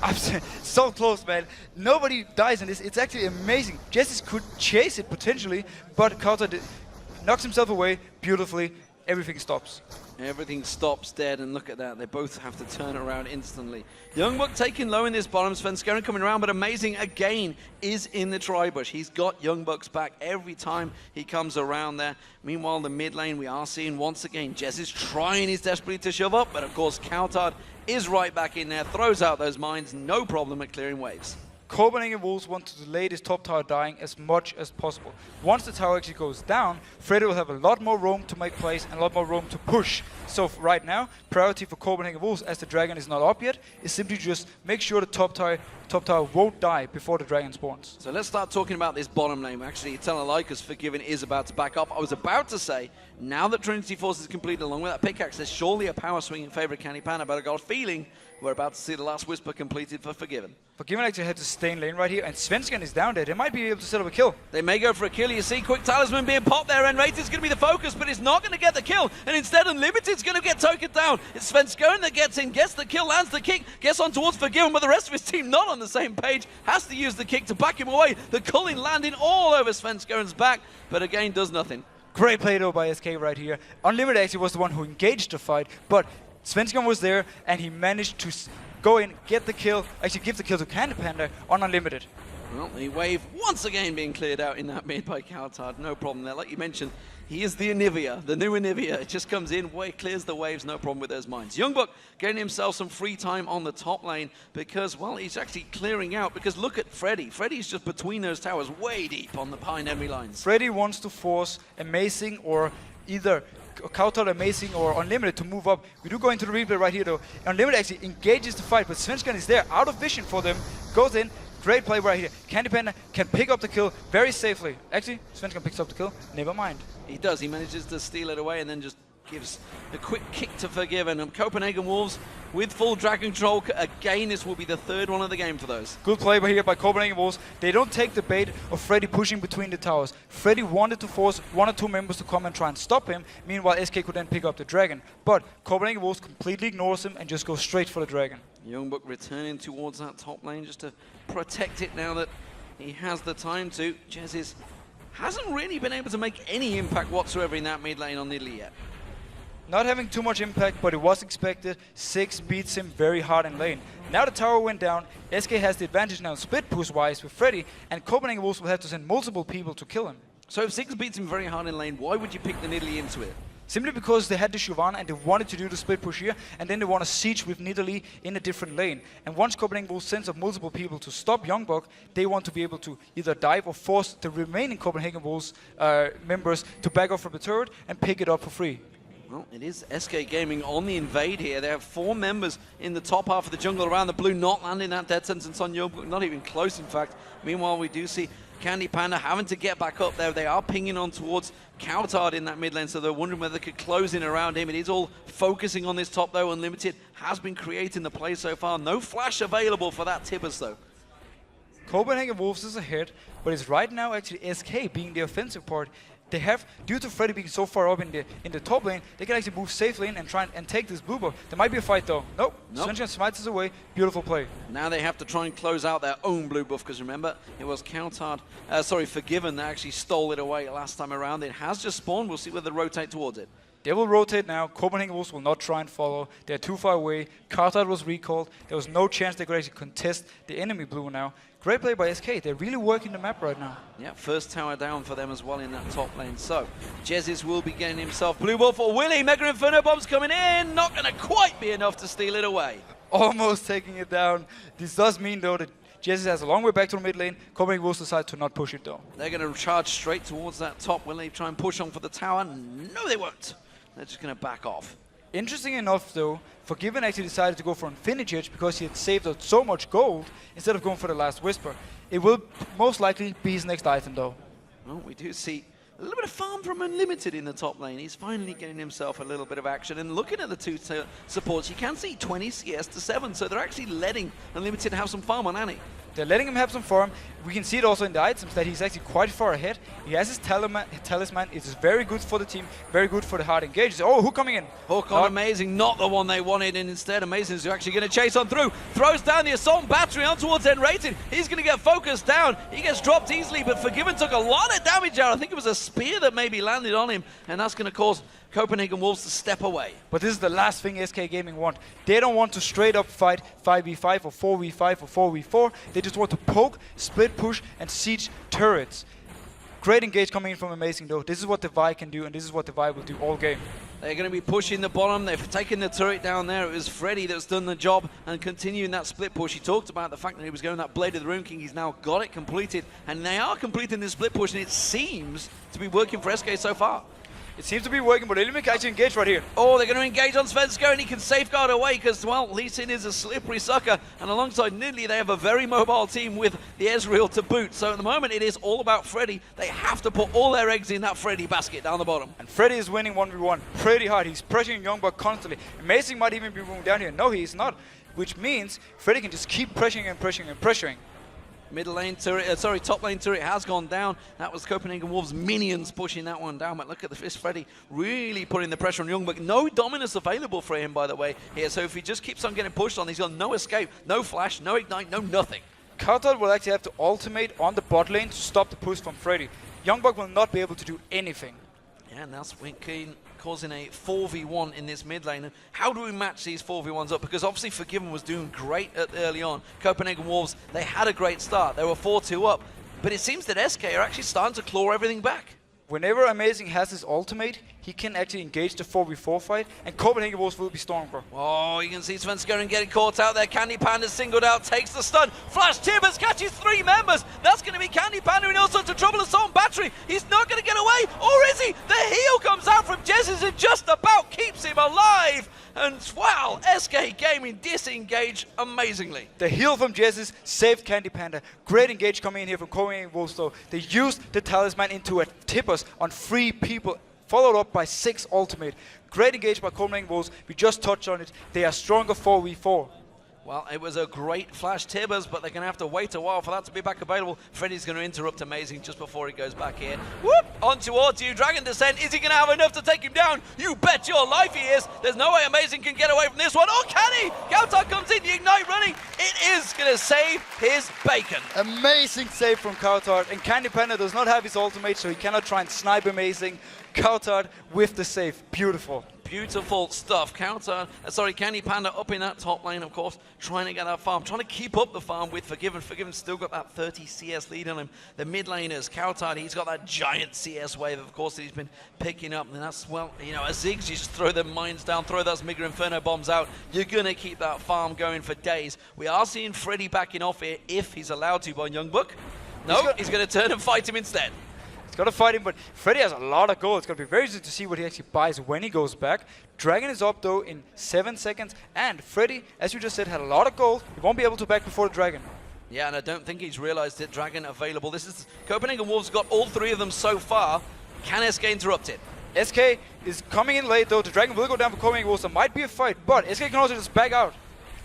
I'm so close, man. Nobody dies in this. It's actually amazing. Jesiz could chase it potentially, but cowTard knocks himself away beautifully. Everything stops. Everything stops dead, and look at that. They both have to turn around instantly. YoungBuck taking low in this bottom. Svenskeren coming around, but Amazing again is in the tri-bush. He's got YoungBuck's back every time he comes around there. Meanwhile, the mid lane, we are seeing once again Jesiz trying his desperately to shove up, but of course cowTard is right back in there, throws out those mines, no problem at clearing waves. Copenhagen Wolves want to delay this top tower dying as much as possible. Once the tower actually goes down, Freddy will have a lot more room to make plays and a lot more room to push. So right now, priority for Copenhagen Wolves, as the dragon is not up yet, is simply just make sure the top tower won't die before the dragon spawns. So let's start talking about this bottom lane. Actually, tell a lie, because Forgiven is about to back up. I was about to say, now that Trinity Force is completed along with that pickaxe, there's surely a power swing in favor of CandyPanda, but I got a feeling we're about to see the last Whisper completed for Forgiven. Forgiven actually had to stay in lane right here, and Svenskeren is down there. They might be able to set up a kill. They may go for a kill. You see Quick Talisman being popped there, and nRated is going to be the focus, but it's not going to get the kill, and instead Unlimited is going to get token down. It's Svenskeren that gets in, gets the kill, lands the kick, gets on towards Forgiven, but the rest of his team not on the same page, has to use the kick to back him away. The culling landing all over Svenskeren's back, but again does nothing. Great play though by SK right here. Unlimited actually was the one who engaged the fight, but Svenskeren was there, and he managed to go in, get the kill, actually give the kill to CandyPanda on Unlimited. Well, the wave once again being cleared out in that mid by cowTard. No problem there. Like you mentioned, he is the Anivia, the new Anivia. It just comes in, clears the waves, no problem with those mines. YoungBuck getting himself some free time on the top lane because, well, he's actually clearing out. Because look at Freddy. Freddy's just between those towers, way deep on the behind enemy lines. Freddy wants to force Amazing or either cowTard, Amazing, or Unlimited to move up. We do go into the replay right here though. Unlimited actually engages the fight, but Svenskeren is there, out of vision for them, goes in. Great play right here. CandyPanda can pick up the kill very safely. Actually, Svenskeren picks up the kill. Never mind. He does. He manages to steal it away and then just gives a quick kick to Forgive. And Copenhagen Wolves with full dragon control. Again, this will be the third one of the game for those. Good play here by Copenhagen Wolves. They don't take the bait of Freddy pushing between the towers. Freddy wanted to force 1 or 2 members to come and try and stop him. Meanwhile, SK could then pick up the dragon. But Copenhagen Wolves completely ignores him and just goes straight for the dragon. YoungBuck returning towards that top lane just to protect it now that he has the time to. Jesiz hasn't really been able to make any impact whatsoever in that mid lane on Nidalee yet. Not having too much impact, but it was expected. Ziggs beats him very hard in lane. Now the tower went down. SK has the advantage now split push-wise with Freddy, and Copenhagen Wolves will have to send multiple people to kill him. So if Ziggs beats him very hard in lane, why would you pick the Nidalee into it? Simply because they had the Shyvana and they wanted to do the split push here, and then they want to siege with Nidalee in a different lane. And once Copenhagen Wolves sends up multiple people to stop YoungBuck, they want to be able to either dive or force the remaining Copenhagen Wolves members to back off from the turret and pick it up for free. Well, it is SK Gaming on the invade here. They have 4 members in the top half of the jungle around the blue, not landing that death sentence on YoungBuck, not even close in fact. Meanwhile, we do see CandyPanda having to get back up there. They are pinging on towards cowTard in that mid lane, so they're wondering whether they could close in around him. It is all focusing on this top though. Unlimited has been creating the play so far. No flash available for that Tibbers though. Copenhagen Wolves is ahead, but it's right now actually SK being the offensive part. They have, due to Freddy being so far up in the top lane, they can actually move safely in and try and take this blue buff. There might be a fight though. Nope. Svenskeren smites us away. Beautiful play. Now they have to try and close out their own blue buff, because remember, it was cowTard, Forgiven that actually stole it away last time around. It has just spawned. We'll see whether they rotate towards it. They will rotate now. Copenhagen Wolves will not try and follow. They're too far away. cowTard was recalled. There was no chance they could actually contest the enemy blue now. Great play by SK. They're really working the map right now. Yeah, first tower down for them as well in that top lane. So, Jesiz will be getting himself blue buff for Willie. Mega Inferno bombs coming in. Not going to quite be enough to steal it away. Almost taking it down. This does mean though that Jesiz has a long way back to the mid lane. Copenhagen Wolves decide to not push it though. They're going to charge straight towards that top. Will they try and push on for the tower? No, they won't. They're just going to back off. Interesting enough though, Forgiven actually decided to go for Infinity Edge because he had saved up so much gold instead of going for the Last Whisper. It will most likely be his next item though. Well, we do see a little bit of farm from Unlimited in the top lane. He's finally getting himself a little bit of action. And looking at the 2 supports, you can see 20 CS to 7. So they're actually letting Unlimited have some farm on Annie. They're letting him have some farm. We can see it also in the items that he's actually quite far ahead. He has his talisman. It is very good for the team, very good for the hard engage. Oh, who coming in? Hook on Amazing, not the one they wanted, and instead Amazing is actually going to chase on through. Throws down the assault battery on towards nRated. He's going to get focused down. He gets dropped easily, but Forgiven took a lot of damage out. I think it was a spear that maybe landed on him, and that's going to cause Copenhagen Wolves to step away. But this is the last thing SK Gaming want. They don't want to straight up fight 5v5 or 4v5 or 4v4. They just want to poke, split push, and siege turrets. Great engage coming in from Amazing though. This is what the Vi can do, and this is what the Vi will do all game. They're going to be pushing the bottom. They've taken the turret down there. It was Freddy that's done the job and continuing that split push. He talked about the fact that he was going that Blade of the Rune King. He's now got it completed, and they are completing this split push, and it seems to be working for SK so far. It seems to be working, but Illumin can actually engage right here. Oh, they're going to engage on Svenskeren, and he can safeguard away because, well, Lucian is a slippery sucker. And alongside Nidalee, they have a very mobile team with the Ezreal to boot. So at the moment, it is all about Freddy. They have to put all their eggs in that Freddy basket down the bottom. And Freddy is winning 1v1 pretty hard. He's pressuring YoungBuck constantly. Amazing might even be moving down here. No, he's not. Which means Freddy can just keep pressuring and pressuring and pressuring. Middle lane turret, top lane turret has gone down. That was Copenhagen Wolves minions pushing that one down. But look at this, Freddy really putting the pressure on YoungBuck. No dominance available for him, by the way, here. So if he just keeps on getting pushed on, he's got no escape, no flash, no ignite, no nothing. cowTard will actually have to ultimate on the bot lane to stop the push from Freddy. YoungBuck will not be able to do anything. Yeah, and that's causing a 4v1 in this mid lane. And how do we match these 4v1s up? Because obviously Forgiven was doing great early on. Copenhagen Wolves, they had a great start. They were 4-2 up. But it seems that SK are actually starting to claw everything back. Whenever Amazing has his ultimate, he can actually engage the 4v4 fight, and Copenhagen Wolves will be stronger. Oh, you can see Svenskeren getting caught out there. CandyPanda singled out, takes the stun. Flash Tibbers catches 3 members. That's going to be CandyPanda in all sorts of trouble. Assault Battery, he's not going to get away, or is he? The heal comes out from Jesiz and just about keeps him alive. And wow, SK Gaming disengaged amazingly. The heal from Jesiz saved CandyPanda. Great engage coming in here from Copenhagen Wolves though. They used the talisman into a Tibbers on 3 people, followed up by 6 ultimate. Great engage by Copenhagen Wolves. We just touched on it. They are stronger 4v4. Well, it was a great flash Tibbers, but they're going to have to wait a while for that to be back available. Freddy's going to interrupt Amazing just before he goes back here. Whoop! On towards you. Dragon Descent. Is he going to have enough to take him down? You bet your life he is. There's no way Amazing can get away from this one. Oh, can he? cowTard comes in. The Ignite running. It is going to save his bacon. Amazing save from cowTard. And CandyPanda does not have his ultimate, so he cannot try and snipe Amazing. cowTard with the save. Beautiful. Beautiful stuff. CandyPanda up in that top lane, of course, trying to get that farm, trying to keep up the farm with Forgiven. Forgiven still got that 30 CS lead on him. The mid laners, cowTard, he's got that giant CS wave, of course, that he's been picking up. And that's, well, you know, as Ziggs, you just throw the mines down, throw those Mega Inferno bombs out. You're going to keep that farm going for days. We are seeing Freddy backing off here if he's allowed to by YoungBuck. No, he's going to turn and fight him instead. Got to fight him, but Freddy has a lot of gold. It's going to be very easy to see what he actually buys when he goes back. Dragon is up though in 7 seconds, and Freddy, as you just said, had a lot of gold. He won't be able to back before the Dragon. Yeah, and I don't think he's realized it. Dragon available. This is Copenhagen Wolves got all 3 of them so far. Can SK interrupt it? SK is coming in late though. The Dragon will go down for Copenhagen Wolves. There might be a fight, but SK can also just back out.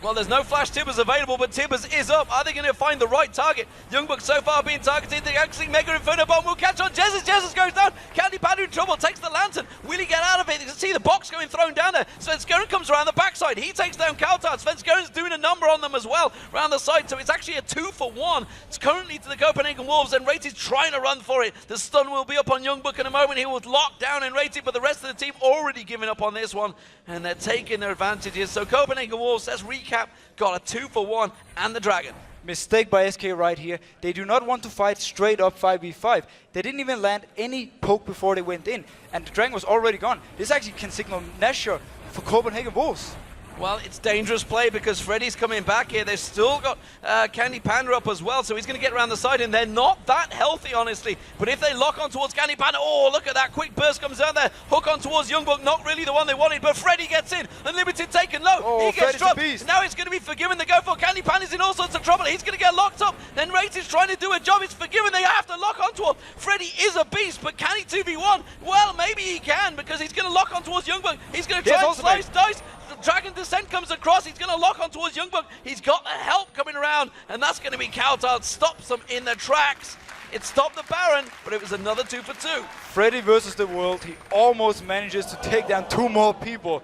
Well, there's no flash Tibbers available, but Tibbers is up. Are they going to find the right target? YoungBuck so far being targeted. The actually Mega Inferno Bomb will catch on Jesiz. Jesiz goes down. CandyPanda in trouble. Takes the lantern. Will he get out of it? You can see the box going thrown down there. Svenskeren comes around the backside. He takes down cowTard. Svenskeren's doing a number on them as well around the side. So it's actually a 2-for-1. It's currently to the Copenhagen Wolves, and nRated trying to run for it. The stun will be up on YoungBuck in a moment. He was locked down nRated, but the rest of the team already giving up on this one, and they're taking their advantages. So Copenhagen Wolves, let's recap, got a 2-for-1 and the Dragon. Mistake by SK right here. They do not want to fight straight up 5v5. They didn't even land any poke before they went in, and the Dragon was already gone. This actually can signal Nashor for Copenhagen Wolves. Well, it's dangerous play because Freddy's coming back here. They've still got CandyPanda up as well, so he's going to get around the side, and they're not that healthy, honestly. But if they lock on towards CandyPanda, oh, look at that quick burst comes down there. Hook on towards YoungBuck, not really the one they wanted, but Freddy gets in. Unlimited taken low. Oh, he gets dropped. Now it's going to be Forgiven to go for. CandyPanda's in all sorts of trouble. He's going to get locked up. Then nRated's trying to do a job. It's Forgiven. They have to lock on towards. Freddy is a beast, but can he 2v1? Well, maybe he can, because he's going to lock on towards YoungBuck. He's going to try and slice dice. The Dragon Descent comes across. He's going to lock on towards YoungBuck. He's got the help coming around, and that's going to be cowTard. Stops them in their tracks. It stopped the Baron, but it was another 2-for-2. Freddy versus the world. He almost manages to take down 2 more people.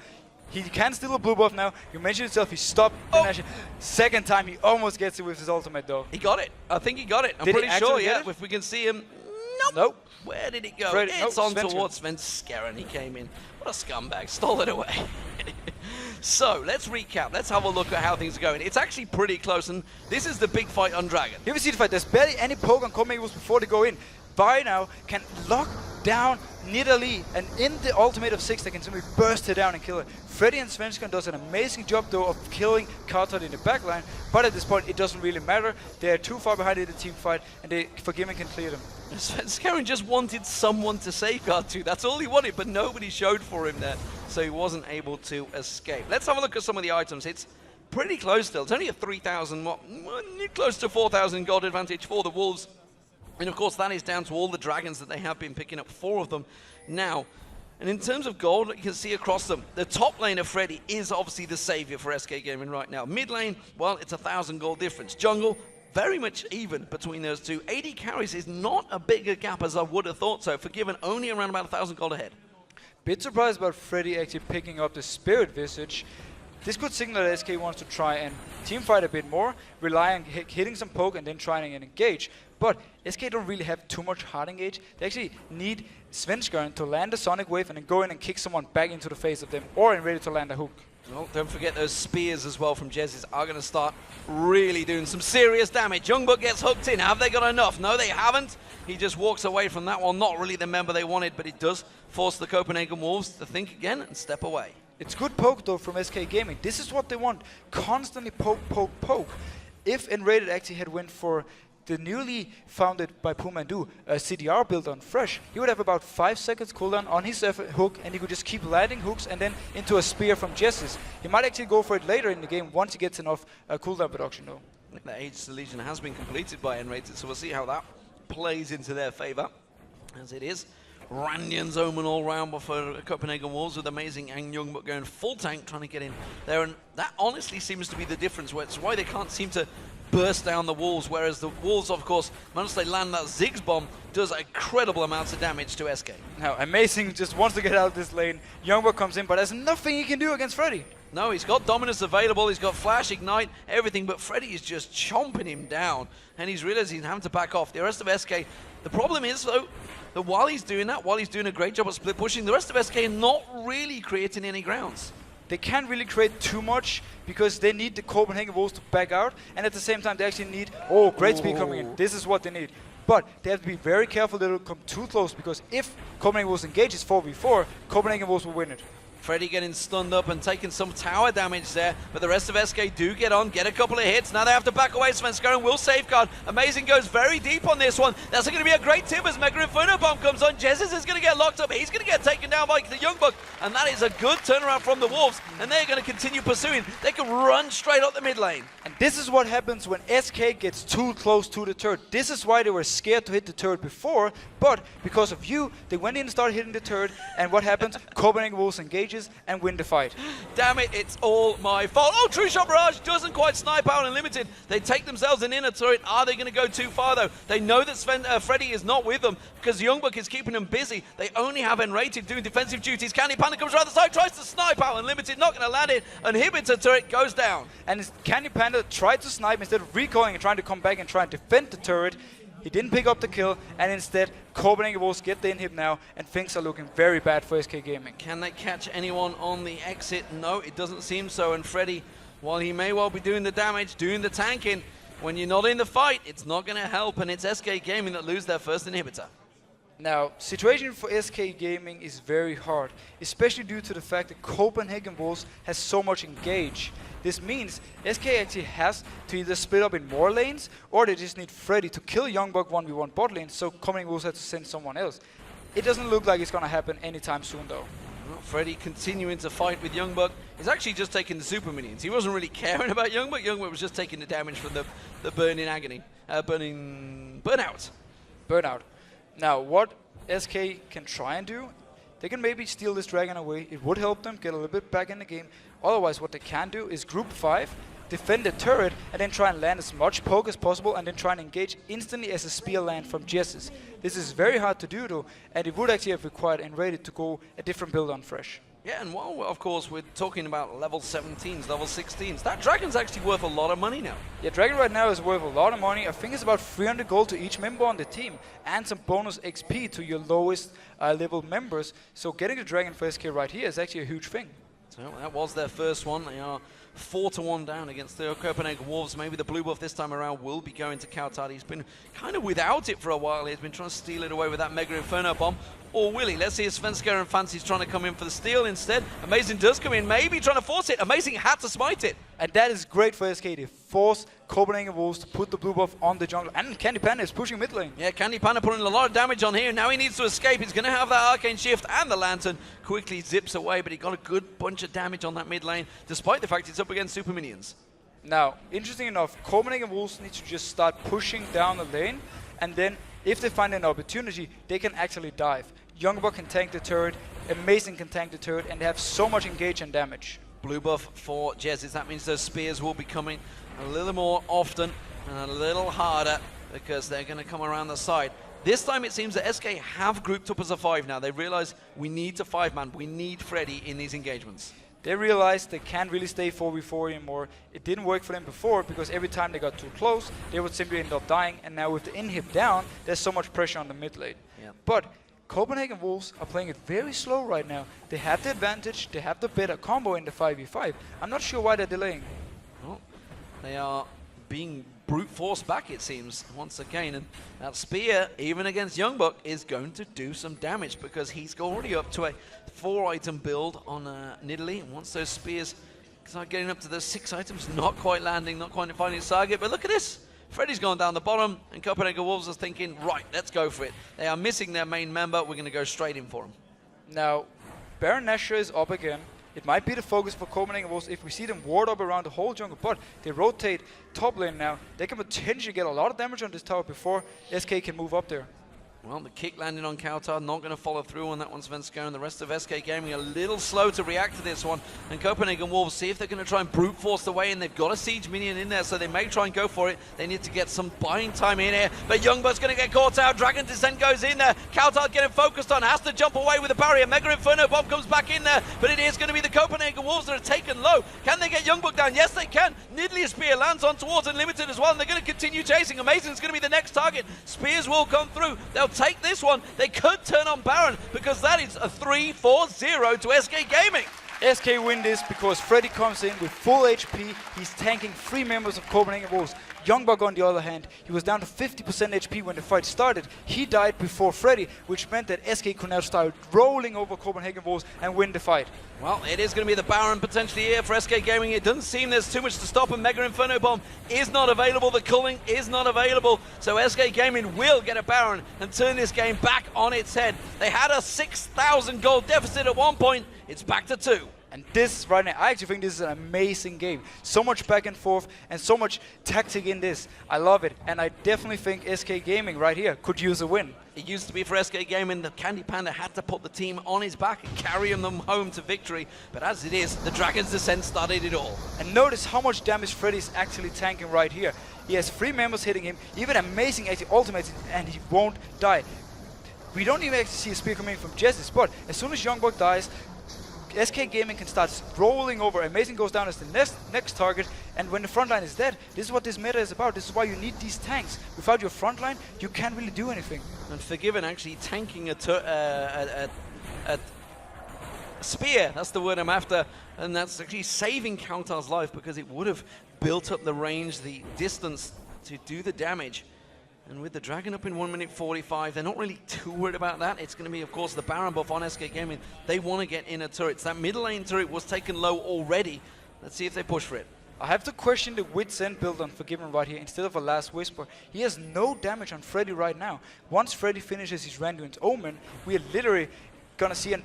He can steal a blue buff now. You mentioned yourself, he stopped the Nashor. Second time, he almost gets it with his ultimate though. He got it. I think he got it. I'm pretty sure, yeah. If we can see him. Nope. Where did it go? Freddy, it's on towards Svenskeren. He came in. What a scumbag. Stole it away. So, let's recap. Let's have a look at how things are going. It's actually pretty close, and this is the big fight on Dragon. Here we see the fight. There's barely any poke on Copenhagen Wolves before they go in. By now, can lock down Nidalee, and in the ultimate of 6, they can simply burst her down and kill her. Freddy and Svenskeren does an amazing job, though, of killing cowTard in the backline, but at this point, it doesn't really matter. They are too far behind in the team fight, and they Forgiven can clear them. Svenskeren just wanted someone to safeguard to. That's all he wanted, but nobody showed for him there, so he wasn't able to escape. Let's have a look at some of the items. It's pretty close still. It's only a 3,000, close to 4,000 gold advantage for the Wolves. And of course, that is down to all the dragons that they have been picking up, 4 of them now. And in terms of gold, you can see across them, the top lane of Freddy is obviously the savior for SK Gaming right now. Mid lane, well, it's 1,000 gold difference. Jungle, very much even between those two. 80 carries is not a bigger gap as I would have thought so. Forgiven only around about 1,000 gold ahead. Bit surprised about Freddy actually picking up the Spirit Visage. This could signal that SK wants to try and teamfight a bit more, rely on hitting some poke and then trying and engage. But SK don't really have too much hard engage. They actually need Svenskeren to land a Sonic Wave and then go in and kick someone back into the face of them, or in ready to land a hook. Well, don't forget those spears as well from Jesiz are going to start really doing some serious damage. YoungBuck gets hooked in. Have they got enough? No, they haven't. He just walks away from that one. Not really the member they wanted, but it does force the Copenhagen Wolves to think again and step away. It's good poke, though, from SK Gaming. This is what they want. Constantly poke, poke, poke. If nRated actually had went for the newly founded by Pumandu CDR build on Thresh, he would have about 5 seconds cooldown on his hook, and he could just keep landing hooks and then into a spear from Jesiz. He might actually go for it later in the game once he gets enough cooldown production, though. The Age Legion has been completed by nRated, so we'll see how that plays into their favor, as it is Ranyan's Omen all round for Copenhagen Wolves with Amazing and YoungBuck going full tank, trying to get in there, and that honestly seems to be the difference. It's why they can't seem to burst down the walls, whereas the Wolves, of course, once they land that Ziggs bomb, does incredible amounts of damage to SK. Now, Amazing just wants to get out of this lane. YoungBuck comes in, but there's nothing he can do against Freddy. No, he's got Dominus available, he's got Flash, Ignite, everything, but Freddy is just chomping him down, and he's realized he's having to back off. The rest of SK, the problem is, though, that while he's doing that, while he's doing a great job of split pushing, the rest of SK are not really creating any grounds. They can't really create too much because they need the Copenhagen Wolves to back out, and at the same time they actually need, great speed coming in. This is what they need. But they have to be very careful they don't come too close, because if Copenhagen Wolves engages 4v4, Copenhagen Wolves will win it. Freddy getting stunned up and taking some tower damage there, but the rest of SK do get on, get a couple of hits. Now they have to back away. Svenskeren will safeguard. Amazing goes very deep on this one. That's going to be a great tip as Mega Inferno Bomb comes on. Jesiz is going to get locked up. He's going to get taken down by the YoungBuck, and that is a good turnaround from the Wolves, and they're going to continue pursuing. They can run straight up the mid lane. And this is what happens when SK gets too close to the turret. This is why they were scared to hit the turret before, but because of you, they went in and started hitting the turret, and what happens? Copenhagen Wolves engages and win the fight. Damn it, it's all my fault. Oh, True Shot Barrage doesn't quite snipe out Unlimited. They take themselves an inner turret. Are they going to go too far, though? They know that Freddy is not with them because YoungBuck is keeping them busy. They only have nRated doing defensive duties. CandyPanda comes around the side, tries to snipe out Unlimited, not going to land it. Inhibitor turret goes down. And CandyPanda tried to snipe instead of recoiling and trying to come back and try and defend the turret. He didn't pick up the kill, and instead Copenhagen Wolves get the inhib now, and things are looking very bad for SK Gaming. Can they catch anyone on the exit? No, it doesn't seem so. And Freddy, while he may well be doing the damage, doing the tanking, when you're not in the fight, it's not going to help, and it's SK Gaming that lose their first inhibitor. Now, situation for SK Gaming is very hard, especially due to the fact that Copenhagen Wolves has so much engage. This means SK actually has to either split up in more lanes, or they just need Freddy to kill YoungBuck 1v1 bot lane, so Copenhagen Wolves have to send someone else. It doesn't look like it's going to happen anytime soon, though. Well, Freddy continuing to fight with YoungBuck. He's actually just taking the super minions. He wasn't really caring about YoungBuck. YoungBuck was just taking the damage from the burning agony. Burnout. Burnout. Now, what SK can try and do, they can maybe steal this dragon away. It would help them get a little bit back in the game. Otherwise, what they can do is group 5, defend the turret, and then try and land as much poke as possible, and then try and engage instantly as a spear land from Jesiz. This is very hard to do, though, and it would actually have required nRated to go a different build on Thresh. Yeah, and while, of course, we're talking about level 17s, level 16s, that dragon's actually worth a lot of money now. Yeah, Dragon right now is worth a lot of money. I think it's about 300 gold to each member on the team, and some bonus XP to your lowest level members. So getting the Dragon for SK right here is actually a huge thing. So that was their first one. They are 4-1 down against the Copenhagen Wolves. Maybe the blue buff this time around will be going to cowTard. He's been kind of without it for a while. He's been trying to steal it away with that Mega Inferno Bomb. Or will he? Let's see if Svenskeren fancies trying to come in for the steal instead. Amazing does come in, maybe trying to force it. Amazing had to smite it. And that is great for SK. They force Copenhagen Wolves to put the blue buff on the jungle. And CandyPanda is pushing mid lane. Yeah, CandyPanda putting a lot of damage on here. Now he needs to escape. He's going to have that Arcane Shift, and the Lantern quickly zips away, but he got a good bunch of damage on that mid lane, despite the fact he's up against super minions. Now, interesting enough, Copenhagen Wolves need to just start pushing down the lane, and then if they find an opportunity, they can actually dive. YoungBuck can tank the turret, Amazing can tank the turret, and they have so much engage and damage. Blue buff for Jesiz. That means those spears will be coming a little more often and a little harder because they're going to come around the side. This time it seems that SK have grouped up as a 5 now. They realize we need to 5-man. We need Freddy in these engagements. They realized they can't really stay 4v4 anymore. It didn't work for them before because every time they got too close, they would simply end up dying. And now with the inhib down, there's so much pressure on the mid lane. Yep. But Copenhagen Wolves are playing it very slow right now. They have the advantage, they have the better combo in the 5v5. I'm not sure why they're delaying. Well, they are being brute force back, it seems, once again. And that spear, even against YoungBuck, is going to do some damage because he's already up to a 4-item build on Nidalee. And once those spears start getting up to the 6 items, not quite landing, not quite finding his target. But look at this. Freddy's gone down the bottom, and Copenhagen Wolves are thinking, right, let's go for it. They are missing their main member. We're going to go straight in for him. Now, Baron Nashor is up again. It might be the focus for Copenhagen Wolves if we see them ward up around the whole jungle, but they rotate top lane now. They can potentially get a lot of damage on this tower before SK can move up there. Well, the kick landing on cowTard, not going to follow through on that one, Svenskeren. The rest of SK Gaming a little slow to react to this one. And Copenhagen Wolves see if they're going to try and brute force the way in. They've got a siege minion in there, so they may try and go for it. They need to get some buying time in here. But YoungBuck's going to get caught out. Dragon Descent goes in there. cowTard getting focused on, has to jump away with the barrier. Mega Inferno Bomb comes back in there, but it is going to be the Copenhagen Wolves that are taken low. Can they get YoungBuck down? Yes, they can. Nidalee spear lands on towards Unlimited as well, and they're going to continue chasing. Amazing is going to be the next target. Spears will come through. They'll take this one. They could turn on Baron because that is a 3-4-0 to SK Gaming. SK win this because Freddy comes in with full HP. He's tanking 3 members of Copenhagen Wolves. YoungBuck, on the other hand, he was down to 50% HP when the fight started. He died before Freddy, which meant that SK could now start rolling over Copenhagen Wolves and win the fight. Well, it is going to be the Baron potentially here for SK Gaming. It doesn't seem there's too much to stop him. Mega Inferno Bomb is not available. The culling is not available. So SK Gaming will get a Baron and turn this game back on its head. They had a 6,000 gold deficit at one point. It's back to 2. And this right now, I actually think this is an amazing game. So much back and forth and so much tactic in this. I love it. And I definitely think SK Gaming right here could use a win. It used to be for SK Gaming, the CandyPanda had to put the team on his back and carry them home to victory. But as it is, the Dragon's Descent started it all. And notice how much damage Freddy's actually tanking right here. He has 3 members hitting him, even amazing as he ultimates, and he won't die. We don't even actually see a spear coming from Jesiz, but as soon as YoungBuck dies, SK Gaming can start rolling over. Amazing goes down as the next target, and when the front line is dead, this is what this meta is about. This is why you need these tanks. Without your front line, you can't really do anything. And Forgiven actually tanking a spear, that's the word I'm after, and that's actually saving cowTard's life because it would have built up the range, the distance to do the damage. And with the Dragon up in 1 minute 45, they're not really too worried about that. It's going to be, of course, the Baron buff on SK Gaming. They want to get inner turrets. That middle lane turret was taken low already. Let's see if they push for it. I have to question the Wit's End build on Forgiven right here instead of a Last Whisper. He has no damage on Freddy right now. Once Freddy finishes his Randuin's Omen, we are literally going to see an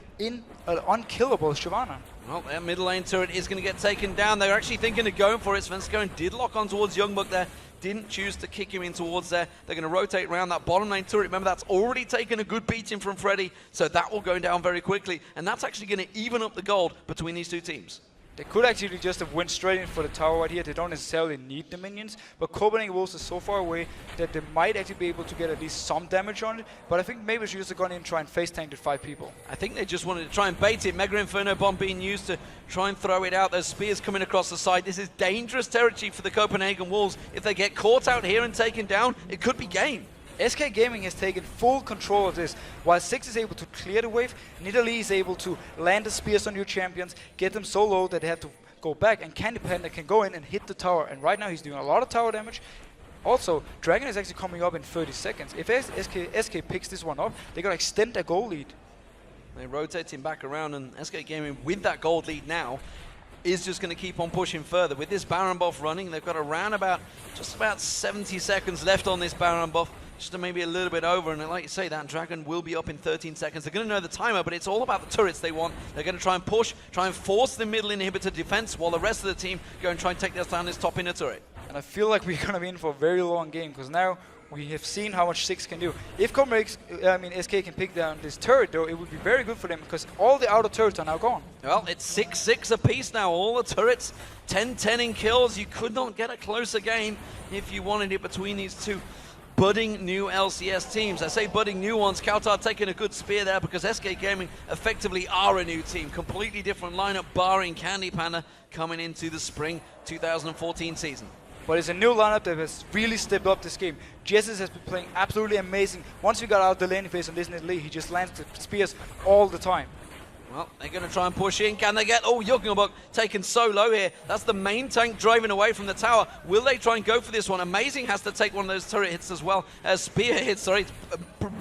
unkillable Shyvana. Well, that middle lane turret is going to get taken down. They're actually thinking of going for it. Svenskeren did lock on towards YoungBuck there. Didn't choose to kick him in towards there. They're going to rotate around that bottom lane turret. Remember, that's already taken a good beating from Freddy, so that will go down very quickly. And that's actually going to even up the gold between these 2 teams. They could actually just have went straight in for the tower right here. They don't necessarily need the minions, but Copenhagen Wolves is so far away that they might actually be able to get at least some damage on it. But I think maybe they should just have gone in and try and face tank the 5 people. I think they just wanted to try and bait it. Mega Inferno Bomb being used to try and throw it out. There's spears coming across the side. This is dangerous territory for the Copenhagen Wolves. If they get caught out here and taken down, it could be game. SK Gaming has taken full control of this. While Ziggs is able to clear the wave, Nidalee is able to land the spears on your champions, get them so low that they have to go back, and CandyPanda can go in and hit the tower. And right now he's doing a lot of tower damage. Also, Dragon is actually coming up in 30 seconds. If SK picks this one up, they're going to extend their goal lead. They rotate him back around, and SK Gaming with that gold lead now is just going to keep on pushing further. With this Baron buff running, they've got around just about 70 seconds left on this Baron buff. Just to maybe a little bit over, and like you say, that Dragon will be up in 13 seconds. They're going to know the timer, but it's all about the turrets they want. They're going to try and push, try and force the middle inhibitor defense, while the rest of the team go and try and take down this top inner turret. And I feel like we're going to be in for a very long game, because now we have seen how much Ziggs can do. If SK can pick down this turret, though, it would be very good for them, because all the outer turrets are now gone. Well, it's 6-6 apiece now. All the turrets, 10-10 in kills. You could not get a closer game if you wanted it between these 2 budding new LCS teams. I say budding new ones. cowTard taking a good spear there because SK Gaming effectively are a new team. Completely different lineup, barring CandyPanda coming into the spring 2014 season. But it's a new lineup that has really stepped up this game. Jesiz has been playing absolutely amazing. Once we got out the laning phase on this Nidalee, he just lands the spears all the time. Well, they're going to try and push in. Can they get... Oh, YoungBuck taken so low here. That's the main tank driving away from the tower. Will they try and go for this one? Amazing has to take one of those turret hits as well. Spear hit, sorry. It's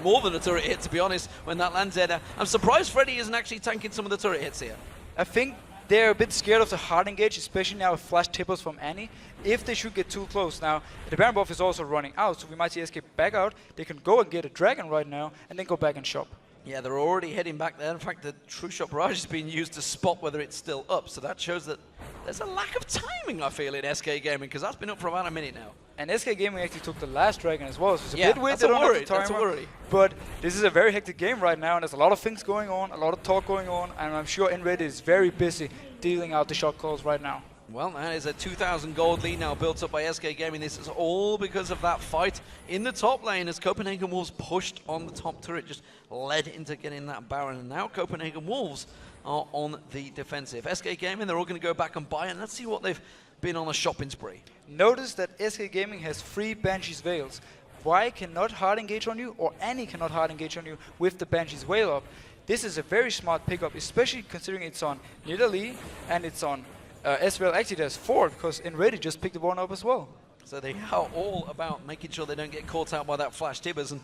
more than a turret hit, to be honest, when that lands there. I'm surprised Freddy isn't actually tanking some of the turret hits here. I think they're a bit scared of the hard engage, especially now with flash tippers from Annie. If they should get too close now, the Baron buff is also running out, so we might see SK back out. They can go and get a dragon right now, and then go back and shop. Yeah, they're already heading back there. In fact, the True Shot Barrage is being used to spot whether it's still up. So that shows that there's a lack of timing, I feel, in SK Gaming, because that's been up for about a minute now. And SK Gaming actually took the last dragon as well, so it's a bit weird they don't have the timer. That's a worry. But this is a very hectic game right now, and there's a lot of things going on, a lot of talk going on, and I'm sure nRated is very busy dealing out the shot calls right now. Well, that is a 2,000 gold lead now built up by SK Gaming. This is all because of that fight in the top lane as Copenhagen Wolves pushed on the top turret, just led into getting that Baron. And now Copenhagen Wolves are on the defensive. SK Gaming, they're all going to go back and buy, and let's see what they've been on a shopping spree. Notice that SK Gaming has 3 Banshee's Veils. Why cannot hard engage on you, or Annie cannot hard engage on you with the Banshee's Veil up? This is a very smart pickup, especially considering it's on Nidalee and it's on Ezreal. Actually there's 4 because nRated just picked the one up as well. So they are all about making sure they don't get caught out by that flash tibbers, and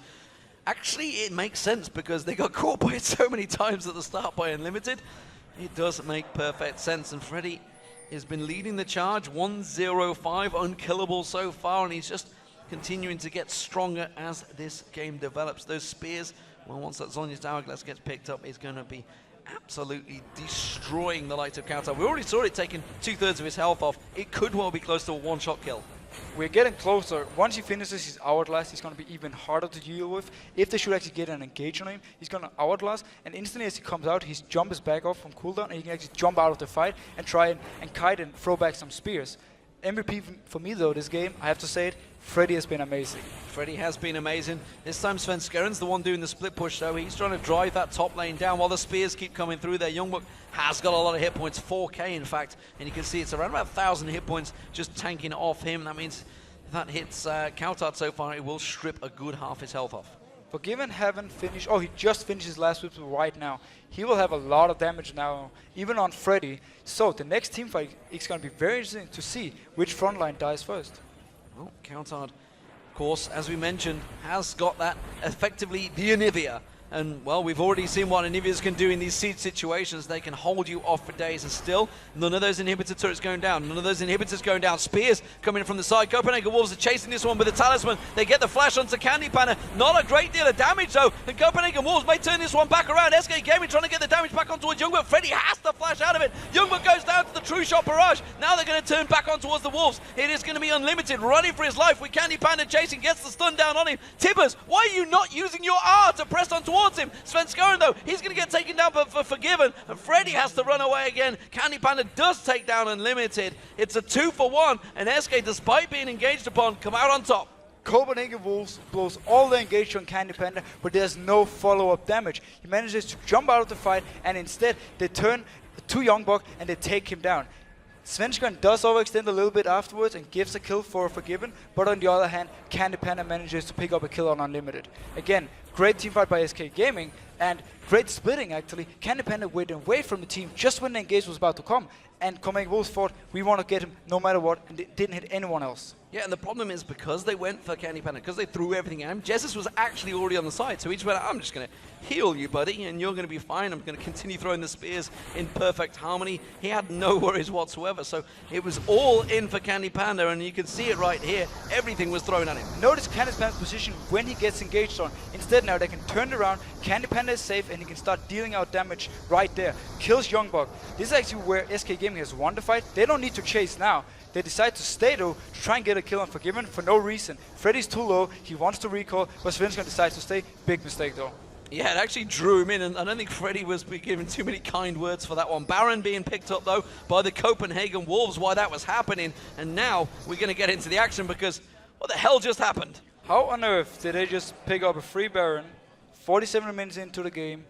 actually it makes sense because they got caught by it so many times at the start by Unlimited. It does make perfect sense, and Freddy has been leading the charge, 105 unkillable so far, and he's just continuing to get stronger as this game develops. Those spears, well, once that Zhonya's Hourglass gets picked up, is going to be absolutely destroying the likes of cowTard. We already saw it taking 2/3 of his health off. It could well be close to a one-shot kill. We're getting closer. Once he finishes his Hourglass, he's going to be even harder to deal with. If they should actually get an engage on him, he's going to Hourglass, and instantly as he comes out, his jump is back off from cooldown, and he can actually jump out of the fight and try and kite and throw back some spears. MVP for me though, this game, I have to say it, Freddy has been amazing. Freddy has been amazing. This time Svenskeren's the one doing the split push though. He's trying to drive that top lane down while the spears keep coming through there. YoungBuck has got a lot of hit points, 4k in fact, and you can see it's around about 1,000 hit points just tanking off him. That means if that hits cowTard so far, it will strip a good half his health off. Forgiven haven't finished, oh, he just finished his last whip right now. He will have a lot of damage now, even on Freddy. So the next team fight is going to be very interesting to see which frontline dies first. Well, cowTard, of course, as we mentioned, has got that effectively the Anivia. And, well, we've already seen what Anivias can do in these siege situations. They can hold you off for days, and still, none of those inhibitor turrets going down. None of those inhibitors going down. Spears coming from the side. Copenhagen Wolves are chasing this one with a talisman. They get the flash onto CandyPanda. Not a great deal of damage, though. And Copenhagen Wolves may turn this one back around. SK Gaming trying to get the damage back on towards YoungBuck. Freddy has to flash out of it. YoungBuck goes down to the True Shot Barrage. Now they're going to turn back on towards the Wolves. It is going to be Unlimited running for his life with CandyPanda chasing. Gets the stun down on him. Tibbers, why are you not using your R to press on towards him? Svenskeren though, he's going to get taken down for Forgiven, and Freddy has to run away again. CandyPanda does take down Unlimited. It's a 2-for-1, and SK, despite being engaged upon, come out on top. Copenhagen Wolves blows all the engage on CandyPanda, but there's no follow-up damage. He manages to jump out of the fight, and instead they turn to YoungBuck and they take him down. Svenskeren does overextend a little bit afterwards and gives a kill for Forgiven, but on the other hand, CandyPanda manages to pick up a kill on Unlimited. Again, great teamfight by SK Gaming, and great splitting actually. CandyPanda went away from the team just when the engage was about to come, and Copenhagen Wolves thought, we want to get him no matter what, and it didn't hit anyone else. Yeah, and the problem is because they went for CandyPanda, because they threw everything at him, Jesiz was actually already on the side, so he just went, I'm just going to heal you, buddy, and you're going to be fine. I'm going to continue throwing the spears in perfect harmony. He had no worries whatsoever, so it was all in for CandyPanda, and you can see it right here. Everything was thrown at him. Notice CandyPanda's position when he gets engaged on. Instead now they can turn it around, CandyPanda is safe, and he can start dealing out damage right there. Kills YoungBuck. This is actually where SK Gaming has won the fight. They don't need to chase now. They decide to stay though, to try and get a kill on Forgiven for no reason. Freddy's too low, he wants to recall, but Svenskeren decides to stay. Big mistake though. Yeah, it actually drew him in, and I don't think Freddy was given too many kind words for that one. Baron being picked up though by the Copenhagen Wolves while that was happening, and now we're going to get into the action because what the hell just happened? How on earth did they just pick up a free Baron 47 minutes into the game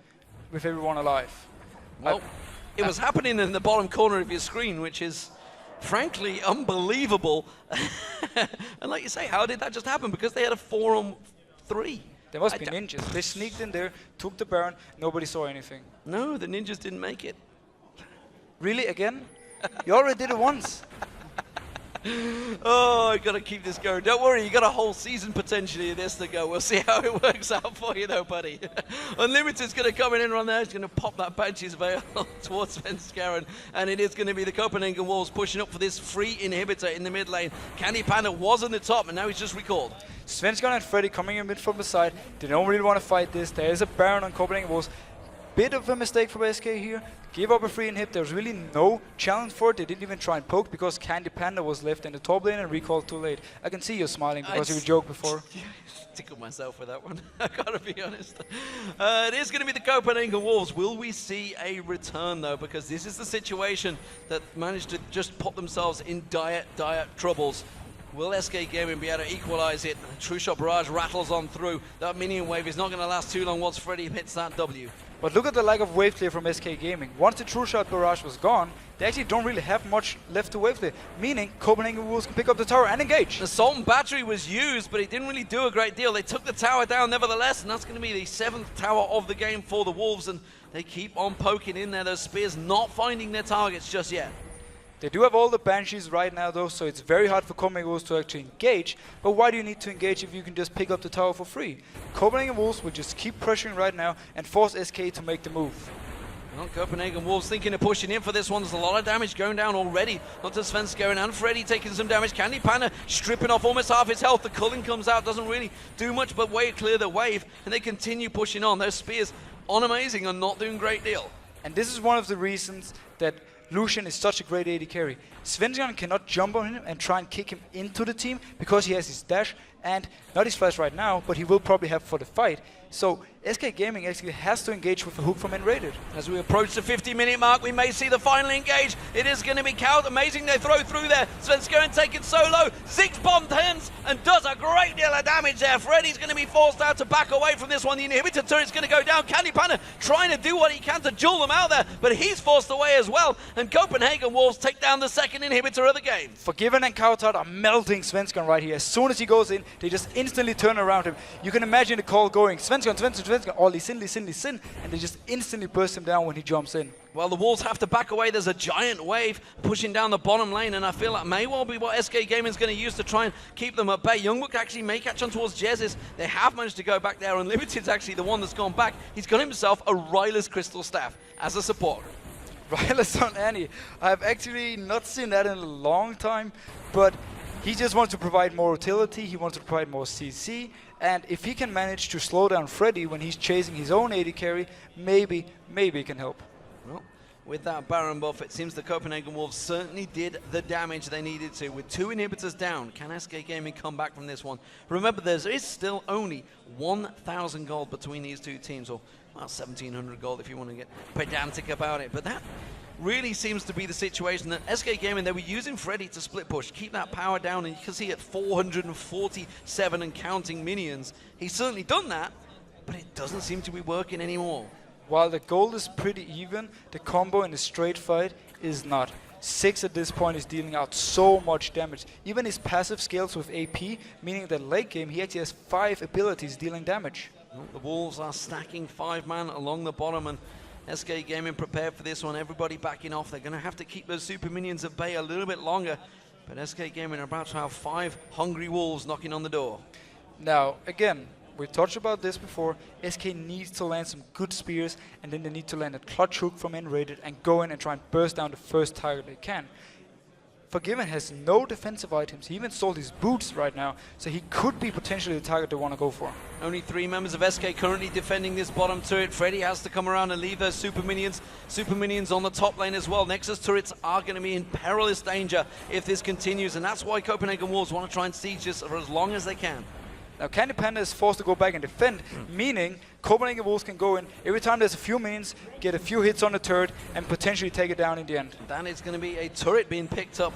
with everyone alive? Well, it was happening in the bottom corner of your screen, which is frankly, unbelievable. And like you say, how did that just happen? Because they had a 4-on-3. There must be ninjas. They sneaked in there, took the Baron, nobody saw anything. No, the ninjas didn't make it. Really, again? You already did it once. Oh, I gotta keep this going. Don't worry, you got a whole season potentially of this to go. We'll see how it works out for you though, buddy. Unlimited's gonna come in and run there. He's gonna pop that Banshee's Veil towards Svenskeren, and it is gonna be the Copenhagen Wolves pushing up for this free inhibitor in the mid lane. CandyPanda was on the top, and now he's just recalled. Svenskeren and Freddy coming in mid from the side. They don't really want to fight this. There is a Baron on Copenhagen Wolves. Bit of a mistake from SK here. Give up a free inhib. There's really no challenge for it. They didn't even try and poke because CandyPanda was left in the top lane and recalled too late. I can see you smiling because you joked before. Tickled myself with that one. I gotta be honest. It is going to be the Copenhagen Wolves. Will we see a return though? Because this is the situation that managed to just put themselves in dire troubles. Will SK Gaming be able to equalize it? True Shot Barrage rattles on through. That minion wave is not going to last too long once Freddy hits that W. But look at the lack of wave clear from SK Gaming. Once the True Shot Barrage was gone, they actually don't really have much left to wave clear, meaning Copenhagen Wolves can pick up the tower and engage. The Salt and Battery was used, but it didn't really do a great deal. They took the tower down nevertheless, and that's going to be the 7th tower of the game for the Wolves, and they keep on poking in there. Those spears not finding their targets just yet. They do have all the Banshees right now though, so it's very hard for Copenhagen Wolves to actually engage. But why do you need to engage if you can just pick up the tower for free? Copenhagen Wolves will just keep pressuring right now and force SK to make the move. Well, Copenhagen Wolves thinking of pushing in for this one. There's a lot of damage going down already. Not to Svenskeren and Freddy taking some damage. CandyPanda stripping off almost half his health. The culling comes out, doesn't really do much but wave clear the wave. And they continue pushing on. Those spears on amazing and not doing a great deal. And this is one of the reasons that Lucian is such a great AD carry. Svenskeren cannot jump on him and try and kick him into the team because he has his dash and not his flash right now, but he will probably have for the fight. So SK Gaming actually has to engage with a hook from nRated. As we approach the 50-minute mark, we may see the final engage. It is going to be Cow. Amazing they throw through there. Svenskeren taken solo. Ziggs bomb turns and does a great deal of damage there. Freddy's going to be forced out to back away from this one. The inhibitor turret's going to go down. CandyPanda trying to do what he can to duel them out there, but he's forced away as well. And Copenhagen Wolves take down the second inhibitor of the game. Forgiven and cowTard are melting Svenskeren right here. As soon as he goes in, they just instantly turn around him. You can imagine the call going, Svenskeren, or listen, and they just instantly burst him down when he jumps in. Well, the Wolves have to back away. There's a giant wave pushing down the bottom lane, and I feel that may well be what SK Gaming is going to use to try and keep them at bay. YoungBuck actually may catch on towards Jesiz. They have managed to go back there. Unlimited's actually the one that's gone back. He's got himself a Ryless Crystal Staff as a support. Ryless on Annie. I've actually not seen that in a long time, but he just wants to provide more utility. He wants to provide more CC. And if he can manage to slow down Freddy when he's chasing his own AD carry, maybe it can help. Well, with that Baron buff, it seems the Copenhagen Wolves certainly did the damage they needed to. With 2 inhibitors down, can SK Gaming come back from this one? Remember, there is still only 1,000 gold between these two teams, or well, 1,700 gold if you want to get pedantic about it. But that really seems to be the situation that SK Gaming, they were using Freddy to split push, keep that power down, and you can see at 447 and counting minions. He's certainly done that, but it doesn't seem to be working anymore. While the gold is pretty even, the combo in a straight fight is not. Ziggs at this point is dealing out so much damage. Even his passive scales with AP, meaning that late game he actually has 5 abilities dealing damage. Well, the Wolves are stacking 5-man along the bottom, and SK Gaming prepared for this one. Everybody backing off. They're going to have to keep those super minions at bay a little bit longer. But SK Gaming are about to have 5 hungry wolves knocking on the door. Now, again, we talked about this before. SK needs to land some good spears, and then they need to land a clutch hook from nRated and go in and try and burst down the first target they can. Forgiven has no defensive items. He even sold his boots right now, so he could be potentially the target they want to go for. Only 3 members of SK currently defending this bottom turret. Freddy has to come around and leave those super minions. Super minions on the top lane as well. Nexus turrets are going to be in perilous danger if this continues, and that's why Copenhagen Wolves want to try and siege this for as long as they can. Now CandyPanda is forced to go back and defend, meaning Copenhagen Wolves can go in every time there's a few minions, get a few hits on the turret, and potentially take it down in the end. That is going to be a turret being picked up,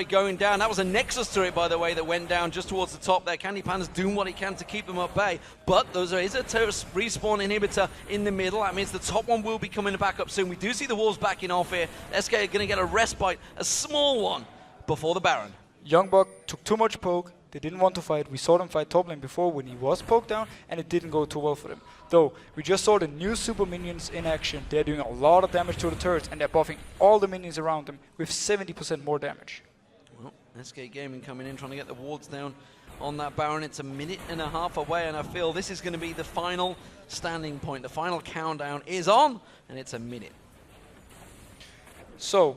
going down. That was a Nexus turret, by the way, that went down just towards the top there. CandyPanda's doing what he can to keep them at bay, but there is a turret respawn inhibitor in the middle. That means the top one will be coming back up soon. We do see the Wolves backing off here. SK are going to get a respite, a small one, before the Baron. YoungBuck took too much poke. They didn't want to fight. We saw them fight top lane before when he was poked down, and it didn't go too well for them. Though, we just saw the new super minions in action. They're doing a lot of damage to the turrets, and they're buffing all the minions around them with 70% more damage. Well, SK Gaming coming in, trying to get the wards down on that Baron. It's a minute and a half away, and I feel this is going to be the final standing point. The final countdown is on, and it's a minute. So,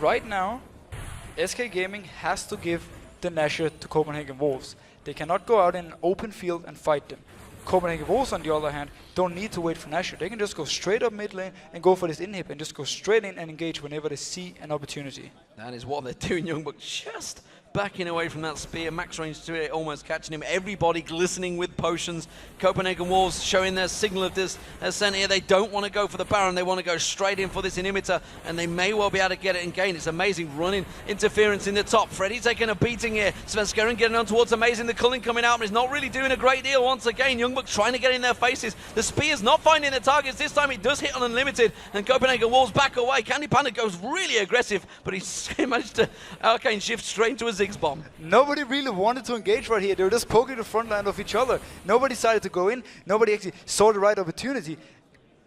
right now, SK Gaming has to give the Nashor to Copenhagen Wolves. They cannot go out in an open field and fight them. Copenhagen Wolves, on the other hand, don't need to wait for Nashor. They can just go straight up mid lane and go for this inhib and just go straight in and engage whenever they see an opportunity. That is what they're doing. YoungBuck just backing away from that spear. Max range to it, almost catching him. Everybody glistening with potions. Copenhagen Wolves showing their signal of this ascent here. They don't want to go for the Baron. They want to go straight in for this inhibitor, and they may well be able to get it and gain. It's amazing running interference in the top. Freddy taking a beating here. Svenskeren getting on towards Amazing. The culling coming out, but he's not really doing a great deal once again. YoungBuck trying to get in their faces. The spear's not finding the targets. This time it does hit on Unlimited, and Copenhagen Wolves back away. CandyPanda goes really aggressive, but he managed to arcane shift straight into a Ziggs bomb. Nobody really wanted to engage right here. They were just poking the front line of each other. Nobody decided to go in. Nobody actually saw the right opportunity.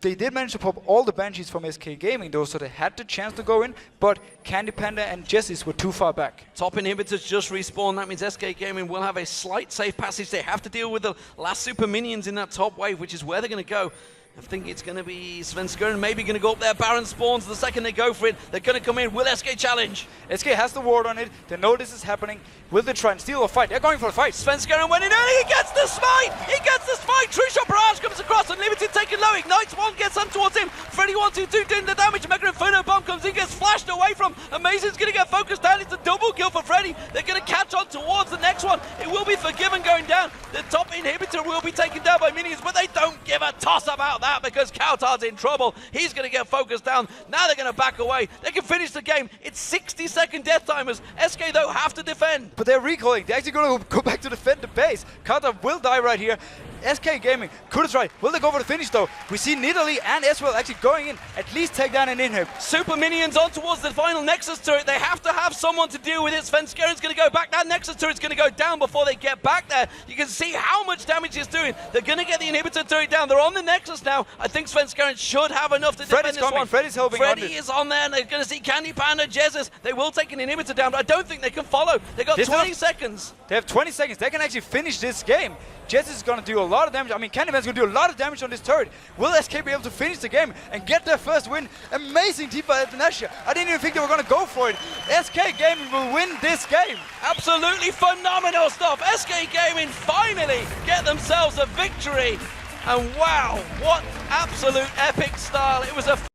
They did manage to pop all the Banshees from SK Gaming though, so they had the chance to go in, but CandyPanda and Jesiz were too far back. Top inhibitors just respawn. That means SK Gaming will have a slight safe passage. They have to deal with the last super minions in that top wave, which is where they're going to go. I think it's going to be Svenskeren maybe going to go up there. Baron spawns the second they go for it. They're going to come in. Will SK challenge? SK has the ward on it. They know this is happening. Will they try and steal or fight? They're going for a fight. Svenskeren went in early. He gets the smite. He gets the smite. True shot barrage comes across. Unlimited taken low. Ignites one. Gets on towards him. Freddy1-2-2 doing the damage. Mega Inferno bomb comes in. Gets flashed away from. Amazing's going to get focused down. It's a double kill for Freddy. They're going to catch on towards the next one. It will be Forgiven going down. The top inhibitor will be taken down by minions, but they don't give a toss about that because cowTard's in trouble. He's going to get focused down. Now they're going to back away. They can finish the game. It's 60-second death timers. SK, though, have to defend. But they're recalling. They're actually going to go back to defend the base. cowTard will die right here. SK Gaming could have tried. Will they go for the finish though? We see Nidalee and Ezreal actually going in, at least take down an inhib. Super minions on towards the final Nexus turret. They have to have someone to deal with it. Svenskeren's going to go back. That Nexus turret's going to go down before they get back there. You can see how much damage it's doing. They're going to get the inhibitor turret down. They're on the Nexus now. I think Svenskeren should have enough to defend this one. Freddy's helping. Freddy is on there, and they're going to see CandyPanda, Jesiz. They will take an inhibitor down, but I don't think they can follow. They got 20 seconds. They have 20 seconds. They can actually finish this game. Jesiz is going to do a lot of damage. I mean, CandyPanda's going to do a lot of damage on this turret. Will SK be able to finish the game and get their first win? Amazing team by the Nashor. I didn't even think they were going to go for it. SK Gaming will win this game. Absolutely phenomenal stuff. SK Gaming finally get themselves a victory. And wow, what absolute epic style. It was a